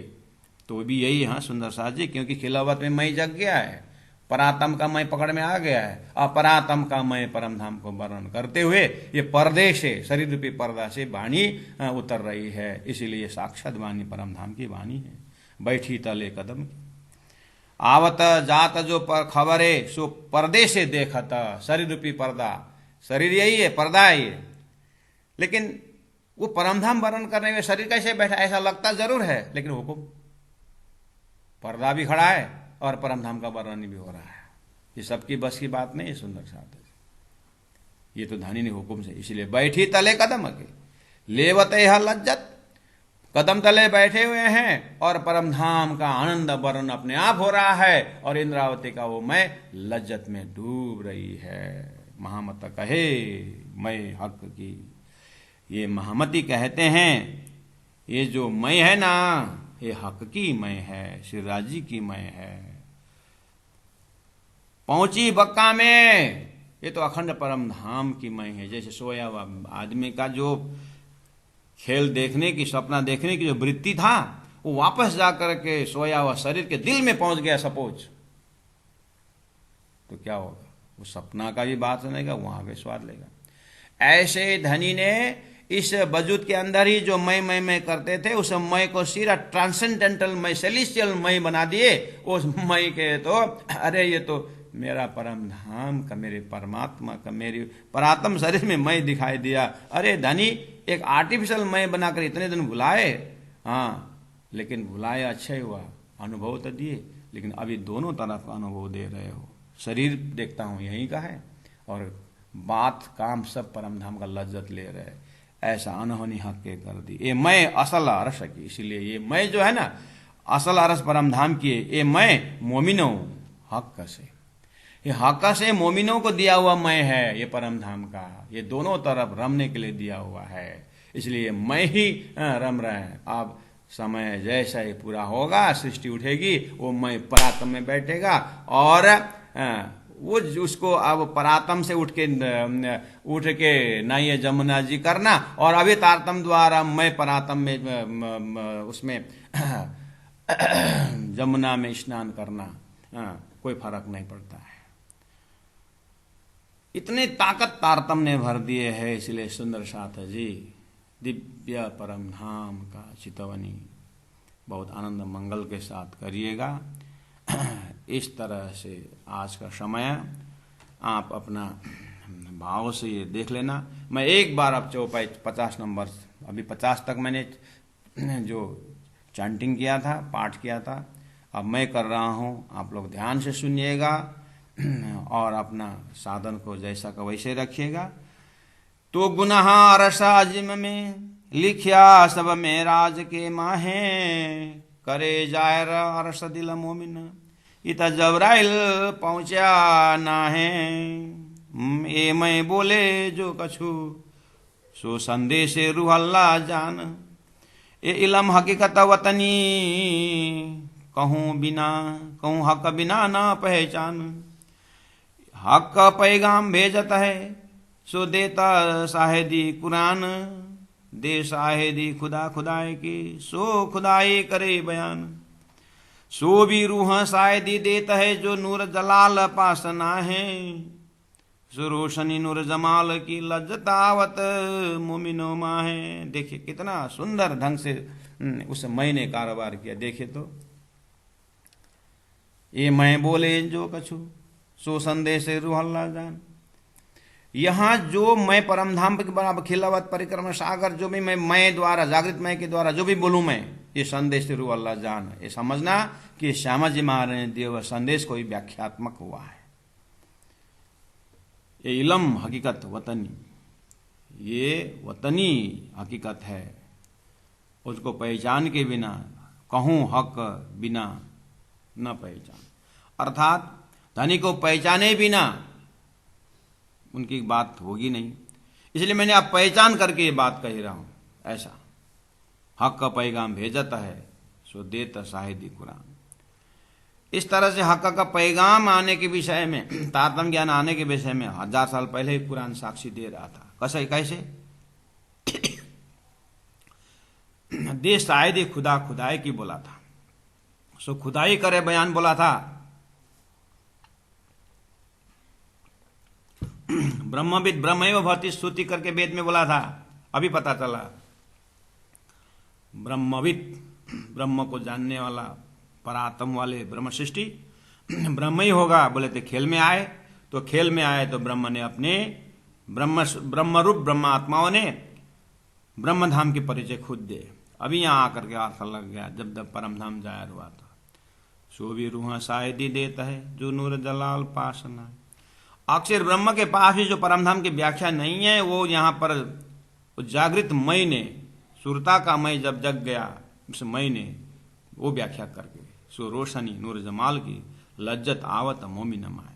तो भी यही है सुंदर सा जी, क्योंकि खिलावत में मई जग गया है, परातम का मय पकड़ में आ गया है। अपरातम का मय परमधाम को वर्णन करते हुए ये पर्दे से, शरीर रूपी पर्दा से वाणी उतर रही है। इसीलिए साक्षात वाणी परमधाम की वाणी है। बैठी तले कदम की, आवत जात जो खबरे सो पर्दे से देखता। शरीर रूपी पर्दा, शरीर यही है, पर्दा है ये, लेकिन वो परमधाम वर्णन करने में शरीर कैसे बैठा, ऐसा लगता जरूर है, लेकिन हुकुम, पर्दा भी खड़ा है और परमधाम का वर्णन भी हो रहा है। ये सबकी बस की बात नहीं है। सुंदर साथ ये तो धनी ने हुकुम से, इसलिए बैठी तले कदम के लेवत यह लज्जत, कदम तले बैठे हुए हैं और परमधाम का आनंद वर्णन अपने आप हो रहा है, और इंद्रावती का वो मैं लज्जत में डूब रही है। महामत कहे मैं हक की, ये महामती कहते हैं ये जो मैं है ना, ये हक की मैं है, श्री राजी की मैं है। पहुंची बक्का में, ये तो अखंड परम धाम की मैं है। जैसे सोया हुआ आदमी का जो खेल देखने की, सपना देखने की जो वृत्ति था, वो वापस जाकर के सोया हुआ शरीर के दिल में पहुंच गया सपोज, तो क्या होगा? वो सपना का भी बात सुनेगा, वहां भी स्वाद लेगा। ऐसे धनी ने इस वजूद के अंदर ही जो मैं करते थे, उस मैं को सीधा ट्रांसेंडेंटल मैं, सेलिस्टियल मैं बना दिए। उस मैं के तो अरे ये तो मेरा परम धाम का, मेरे परमात्मा का, मेरी परात्म शरीर में मैं दिखाई दिया। अरे धनी एक आर्टिफिशियल मैं बनाकर इतने दिन भुलाए, हाँ, लेकिन भुलाए अच्छा ही हुआ, अनुभव तो दिए, लेकिन अभी दोनों तरफ अनुभव दे रहे हो। शरीर देखता हूं यहीं का है, और बात काम सब परमधाम का लज्जत ले रहे। ऐसा अनहोनी हक के कर दी। ये मैं असल अरस की, इसीलिए ये मैं जो है ना, असल अरस परमधाम की, ये मैं मोमिनो हक से, ये हक से मोमिनों को दिया हुआ मैं है, ये परमधाम का, ये दोनों तरफ रमने के लिए दिया हुआ है। इसलिए मैं ही रम रहे हैं। अब समय जैसा ही पूरा होगा, सृष्टि उठेगी, वो मैं परात्म में बैठेगा, और वो उसको अब परातम से उठ के ना ये जमुना जी करना, और अभी तारतम द्वारा मैं परातम में उसमें जमुना में स्नान करना, कोई फर्क नहीं पड़ता है। इतनी ताकत तारतम ने भर दिए है। इसलिए सुंदर साथ जी दिव्य परम धाम का चितवनी बहुत आनंद मंगल के साथ करिएगा। इस तरह से आज का समय आप अपना भाव से ये देख लेना। मैं एक बार अब चौपाई 50 नंबर, अभी 50 तक मैंने जो चैंटिंग किया था, पाठ किया था, अब मैं कर रहा हूँ, आप लोग ध्यान से सुनिएगा और अपना साधन को जैसा का वैसे रखिएगा। तो गुनाह अरस अजिम में लिखिया सब में राज के माहे, करे जायर अरस दिल मोमिन इत जबराइल पहुँचा ना है। ए मैं बोले जो कछु सो संदेश रूहल्ला जान, ए इलम हकीकत वतनी कहूँ हक बिना ना पहचान। हक पैगाम भेजत है सो देता साहेदी कुरान, दे साहेदी खुदा खुदाई की सो खुदाई करे बयान। सो भी रूह साहेदी देता है जो नूर जलाल पासना है, सो रोशनी नूर जमाल की लज्जतावत मोमिनो माँ है। देखिए कितना सुंदर ढंग से उस मैं ने कारोबार किया। देखिए तो ये मैं बोले जो कछु सो संदेश रूहल्ला जान। यहाँ जो मैं परमधाम के बराबर खिलावत परिक्रम सागर, जो भी मैं द्वारा जागृत मैं के द्वारा जो भी बोलूं मैं, ये संदेश रू अल्लाह जान। ये समझना कि श्यामा जी महाराज ने दिया हुआ संदेश कोई व्याख्यात्मक हुआ है। ये इलम हकीकत वतनी, ये वतनी हकीकत है, उसको पहचान के बिना कहूँ हक बिना न पहचान। अर्थात धनी को पहचाने बिना उनकी बात होगी नहीं, इसलिए मैंने आप पहचान करके ये बात कह रहा हूं। ऐसा हक का पैगाम भेजता है सो देता साहिदी कुरान। इस तरह से हक का पैगाम आने के विषय में, तारतम्य ज्ञान आने के विषय में 1000 साल पहले ही कुरान साक्षी दे रहा था। कैसे दे साहिदी खुदा खुदाई की बोला था, सो खुदाई करे बयान बोला था। ब्रह्मविद ब्रह्मैव भवति स्तुति करके वेद में बोला था। अभी पता चला ब्रह्मविद ब्रह्म को जानने वाला परात्म वाले ब्रह्म सृष्टि ब्रह्म ही होगा। बोले थे खेल में आए तो खेल में आए तो ब्रह्म ने अपने ब्रह्मरूप ब्रह्म आत्माओं ने ब्रह्मधाम की परिचय खुद दे। अभी यहाँ आकर के अर्थ लग गया जब परमधाम जाहिर हुआ था। सो भी रूह शायदी देता है जो नूर जलाल पासना। अक्षर ब्रह्म के पास भी जो परमधाम की व्याख्या नहीं है, वो यहाँ पर जागृत मई ने, सुरता का मई जब जग गया उस मई ने वो व्याख्या करके सो रोशनी नूर जमाल की लज्जत आवत मोमिन माए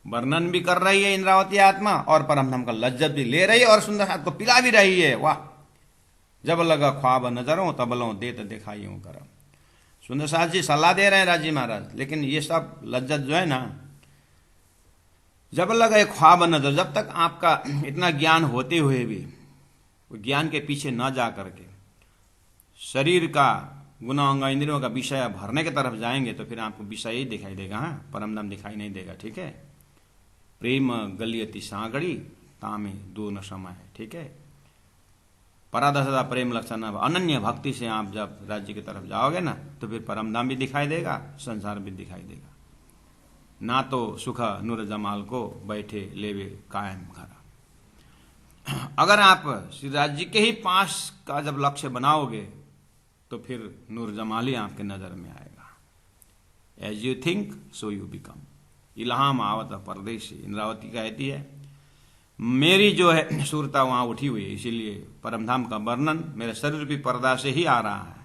वर्णन भी कर रही है इंद्रावती आत्मा, और परमधाम का लज्जत भी ले रही है और सुंदर हाथ को पिला भी रही है। वाह, जब लगा ख्वाब नजरों तब लो देत दिखाइयों कर। सुंदर साथ जी सलाह दे रहे हैं राजी महाराज, लेकिन ये सब लज्जत जो है ना, जब लगा ख्वाब नजर, जब तक आपका इतना ज्ञान होते हुए भी ज्ञान के पीछे न जा करके शरीर का गुना अंग इंद्रियों का विषय भरने की तरफ जाएंगे तो फिर आपको विषय ही दिखाई देगा। हाँ, परमधाम दिखाई नहीं देगा। ठीक है, प्रेम गलियति सागड़ी तामे दो न समय। ठीक है, परादसदा प्रेम लक्षण अनन्य भक्ति से आप जब राज्य की तरफ जाओगे ना तो फिर परमधाम भी दिखाई देगा, संसार भी दिखाई देगा। ना तो सुख नूर जमाल को बैठे लेवे कायम घर। अगर आप श्री राज्य के ही पास का जब लक्ष्य बनाओगे तो फिर नूर जमाल ही आपके नजर में आएगा। As you think so you become. इल्हाम आवत परदेशी, इंद्रावती कहती है मेरी जो है सूरता वहां उठी हुई है, इसीलिए परमधाम का वर्णन मेरे शरीर की पर्दा से ही आ रहा है।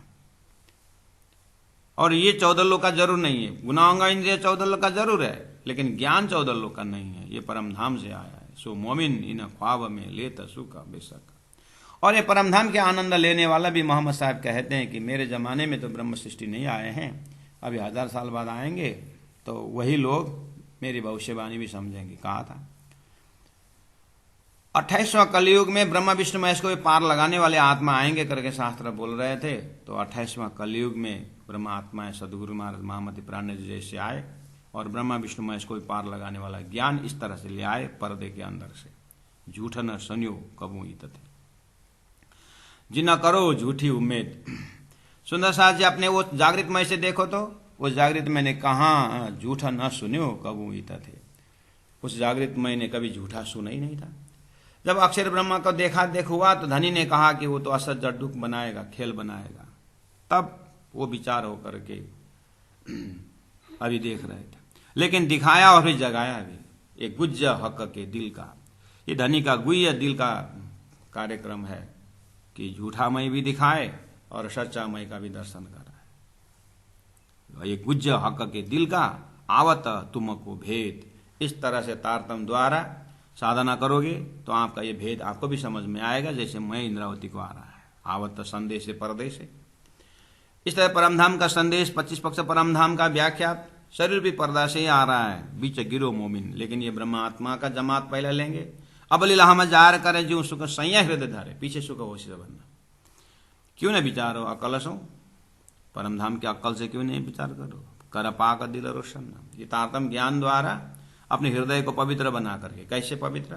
और ये 14 लोक का जरूर नहीं है, गुनाहों इंद्रिय 14 लोक का जरूर है, लेकिन ज्ञान 14 लोक का नहीं है, ये परमधाम से आया है। सो मोमिन इन ख्वाब में लेता सुख बेशक। और ये परमधाम के आनंद लेने वाला भी मोहम्मद साहब कहते हैं कि मेरे जमाने में तो ब्रह्म सृष्टि नहीं आए हैं, अभी 1000 साल बाद आएंगे तो वही लोग मेरी भविष्यवाणी भी समझेंगे। कहा था 28वां कलयुग में ब्रह्मा विष्णु महेश को पार लगाने वाले आत्मा आएंगे करके शास्त्र बोल रहे थे। तो 28वां कलयुग में ब्रह्मा आत्माएं सदगुरु महाराज महामति प्राण जी जैसे आए और ब्रह्मा विष्णु महेश को पार लगाने वाला ज्ञान इस तरह से ले आए पर्दे के अंदर से। झूठ न सन्यो कबू इत थे जिना करो झूठी उम्मीद। सुंदर साथ जी अपने वो जागृत मय से देखो तो वो जागृत मैंने कहा झूठा न सुन्यो कबू इत थे। उस जागृत मय ने कभी झूठा सुना ही नहीं था। जब अक्षर ब्रह्मा को देख हुआ तो धनी ने कहा कि वो तो असत जड्डुक बनाएगा, खेल बनाएगा। तब वो विचार होकर के अभी देख रहे थे, लेकिन दिखाया और फिर जगाया भी। एक गुज्ज हक के दिल का, ये धनी का गुह्य दिल का कार्यक्रम है कि झूठा मई भी दिखाए और सच्चा मई का भी दर्शन कराए। ये गुज्ज हक के दिल का आवत तुमको भेद, इस तरह से तारतम द्वारा साधना करोगे तो आपका ये भेद आपको भी समझ में आएगा, जैसे मैं इंद्रावती को आ रहा है। आवत संदेश परदेश है। इस तरह परमधाम का संदेश 25 पक्ष परमधाम का व्याख्या शरीर भी पर्दा से ही आ रहा है। बीच गिरो मोमिन, लेकिन ये ब्रह्मात्मा का जमात पहले लेंगे। अब लीला हम जार करें जो सुख सैया हृदय धारे, पीछे सुख हो से बनना। क्यों न विचारो अकल सो, परमधाम के अक्ल से क्यों नहीं विचार करो। कर पाक दिल रोशन, ये तारतम ज्ञान द्वारा अपने हृदय को पवित्र बना करके। कैसे पवित्र?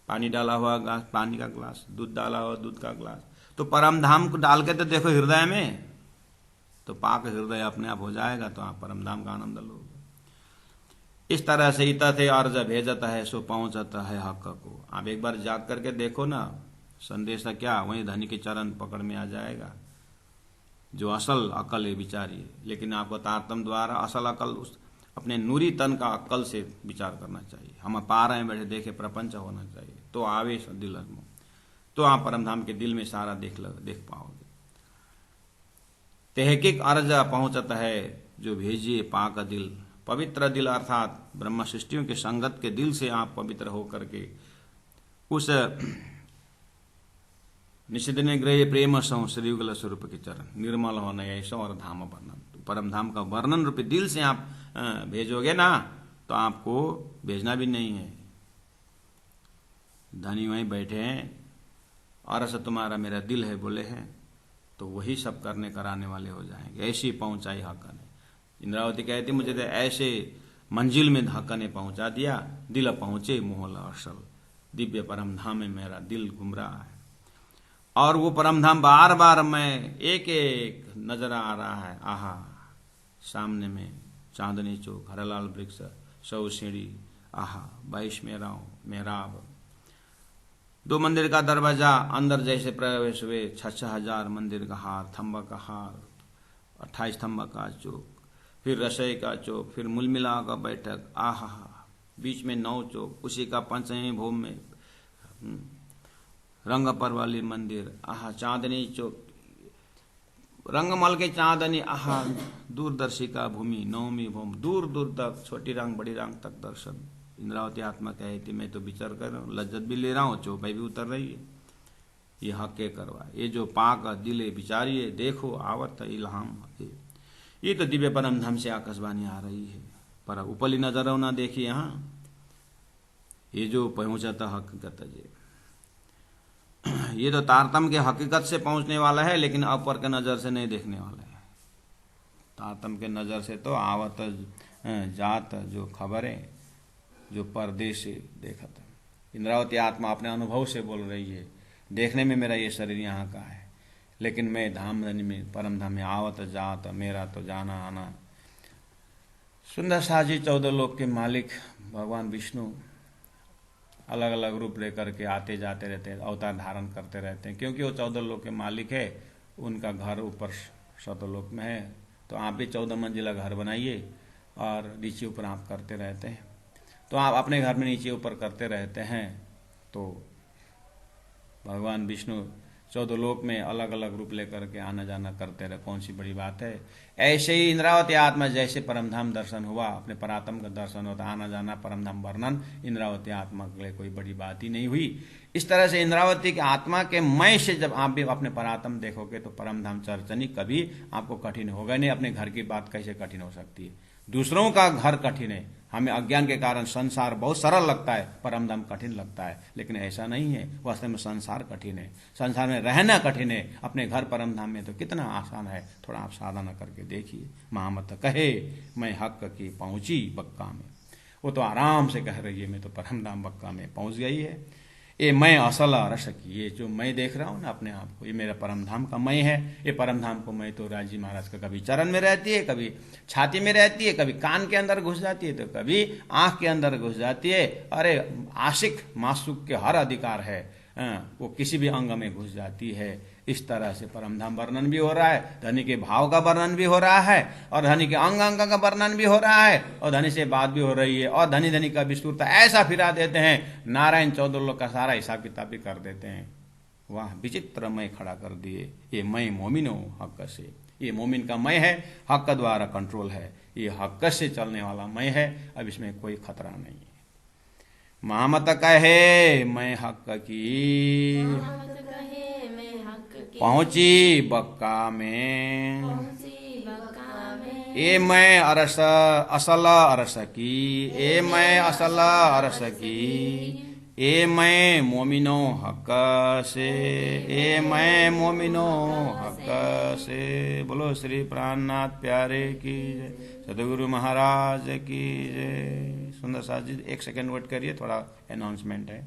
पानी डाला हुआ ग्लास, पानी का ग्लास, दूध डाला हुआ दूध का ग्लास, तो परमधाम को डाल के तो देखो हृदय में, तो पाक हृदय अपने आप हो जाएगा, तो आप परमधाम का आनंद लोगे। इस तरह से इत थे अर्ज भेजता है सो पहुंचता है हक को। आप एक बार जाग करके देखो ना, संदेश क्या वही धनी के चरण पकड़ में आ जाएगा। जो असल अकल है विचारिए, लेकिन आपको तारतम द्वारा असल अकल उस अपने नूरी तन का अक्ल से विचार करना चाहिए। हम पा रहे हैं बैठे देखे प्रपंच होना चाहिए, तो आवेश दिल में, तो आप परमधाम के दिल में सारा देख पाओगे। तहकीक अर्ज पहुंचता है जो भेजिए पाक दिल, पवित्र दिल अर्थात ब्रह्म सृष्टियों के संगत के दिल से आप पवित्र होकर के उस निषिद्धने ग्रह प्रेम सौ श्रीयुगल स्वरूप के चरण निर्मल होना ऐसा और धाम वर्णन, तो परम धाम का वर्णन रूपी दिल से आप भेजोगे ना, तो आपको भेजना भी नहीं है। धनी वहीं बैठे हैं और ऐसा तुम्हारा मेरा दिल है बोले हैं, तो वही सब करने कराने वाले हो जाएंगे। ऐसी पहुंचाई हक ने। इंद्रावती कहती मुझे तो ऐसे मंजिल में हक ने पहुंचा दिया, दिल पहुंचे मोहला असल, दिव्य परम धाम में मेरा दिल घूम रहा है। और वो परम धाम बार बार मैं एक एक नजर आ रहा है। आहा, सामने में चांदनी चौक, हरलाल वृक्ष, सौ सीढ़ी, आहा, 22 मेहराब, 2 मंदिर का दरवाजा, अंदर जैसे प्रवेश हुए 6,000 मंदिर का हार, थम्बा का हार, 28 थम्बा का चौक, फिर रसोई का चौक, फिर मुलमिला का बैठक, आहा, बीच में 9 चौक, उसी का पंचमी भूम में रंगपर वाली मंदिर, आहा, चांदनी चौक, रंगमल के चांदनी, आहा, दूरदर्शी का भूमि, नवमी भूमि, दूर दूर तक, छोटी रंग बड़ी रंग तक दर्शन। इंद्रावती आत्मा कहती मैं तो विचार कर रहा हूँ, लज्जत भी ले रहा हूँ, चौपाई भी उतर रही है। ये हके करवा, ये जो पाक दिले विचारिए देखो आवत इल्हाम हके। ये तो दिव्य परम धाम से आकाशवाणी आ रही है, पर उपली नजर ना देखिए। यहाँ ये जो पहुंचता हकीकत है, ये तो तारतम के हकीकत से पहुंचने वाला है, लेकिन अपर के नजर से नहीं देखने वाला है। तारतम के नजर से तो आवत जात जो खबरें जो पर्दे से देखा था। इंद्रावती आत्मा अपने अनुभव से बोल रही है, देखने में मेरा ये शरीर यहाँ का है, लेकिन मैं धाम धनी में परम धाम में आवत जात मेरा तो जाना आना। सुंदर साजी 14 लोक के मालिक भगवान विष्णु अलग अलग रूप लेकर के आते जाते रहते हैं, अवतार धारण करते रहते हैं, क्योंकि वो 14 लोक के मालिक है। उनका घर ऊपर शतलोक में है, तो आप भी 14 मंजिला घर बनाइए और नीचे ऊपर आप करते रहते हैं। तो आप अपने घर में नीचे ऊपर करते रहते हैं, तो भगवान विष्णु 14 लोक में अलग अलग रूप लेकर के आना जाना करते रहे, कौन सी बड़ी बात है। ऐसे ही इंद्रावती आत्मा जैसे परमधाम दर्शन हुआ, अपने परात्म का दर्शन होता, आना जाना परमधाम वर्णन इंद्रावती आत्मा के लिए कोई बड़ी बात ही नहीं हुई। इस तरह से इंद्रावती की आत्मा के मय से जब आप भी अपने परात्म देखोगे तो परमधाम चर्चनी कभी आपको कठिन होगा नहीं। अपने घर की बात कैसे कठिन हो सकती है? दूसरों का घर कठिन है, हमें अज्ञान के कारण संसार बहुत सरल लगता है, परमधाम कठिन लगता है, लेकिन ऐसा नहीं है। वास्तव में संसार कठिन है, संसार में रहना कठिन है। अपने घर परमधाम में तो कितना आसान है, थोड़ा आप साधना करके देखिए। महामत कहे मैं हक की पहुंची बक्का में, वो तो आराम से कह रही है मैं तो परमधाम बक्का में पहुंच गई है। ये मैं असल रस की, ये जो मैं देख रहा हूँ ना अपने आप को, ये मेरा परमधाम का मैं है। ये परमधाम को मैं तो राजी महाराज का कभी चरण में रहती है, कभी छाती में रहती है, कभी कान के अंदर घुस जाती है, तो कभी आंख के अंदर घुस जाती है। अरे आशिक मासूक के हर अधिकार है, वो किसी भी अंग में घुस जाती है। इस तरह से परमधाम वर्णन भी हो रहा है, धनी के भाव का वर्णन भी हो रहा है, और धनी के अंग अंग का वर्णन भी हो रहा है, और धनी से बात भी हो रही है, और धनी धनी का विस्तृत ऐसा फिरा देते हैं, नारायण 14 लोग का सारा हिसाब किताब भी कर देते हैं। वह विचित्र मैं खड़ा कर दिए। ये मैं मोमिन हूँ हक से, ये मोमिन का मैं है, हक का द्वारा कंट्रोल है, ये हक से चलने वाला मैं है। अब इसमें कोई खतरा नहीं है। महामत कहे मैं हक की, पहुंची बक्का में, ए मैं अरस असल अरस की, ए मैं असल अरस की, ए मैं मोमिनो हक से, ए मैं मोमिनो हक से। बोलो श्री प्राणनाथ प्यारे की जय, सदगुरु महाराज की जय। सुंदर साथ जी 1 सेकंड वेट करिए, थोड़ा अनाउंसमेंट है।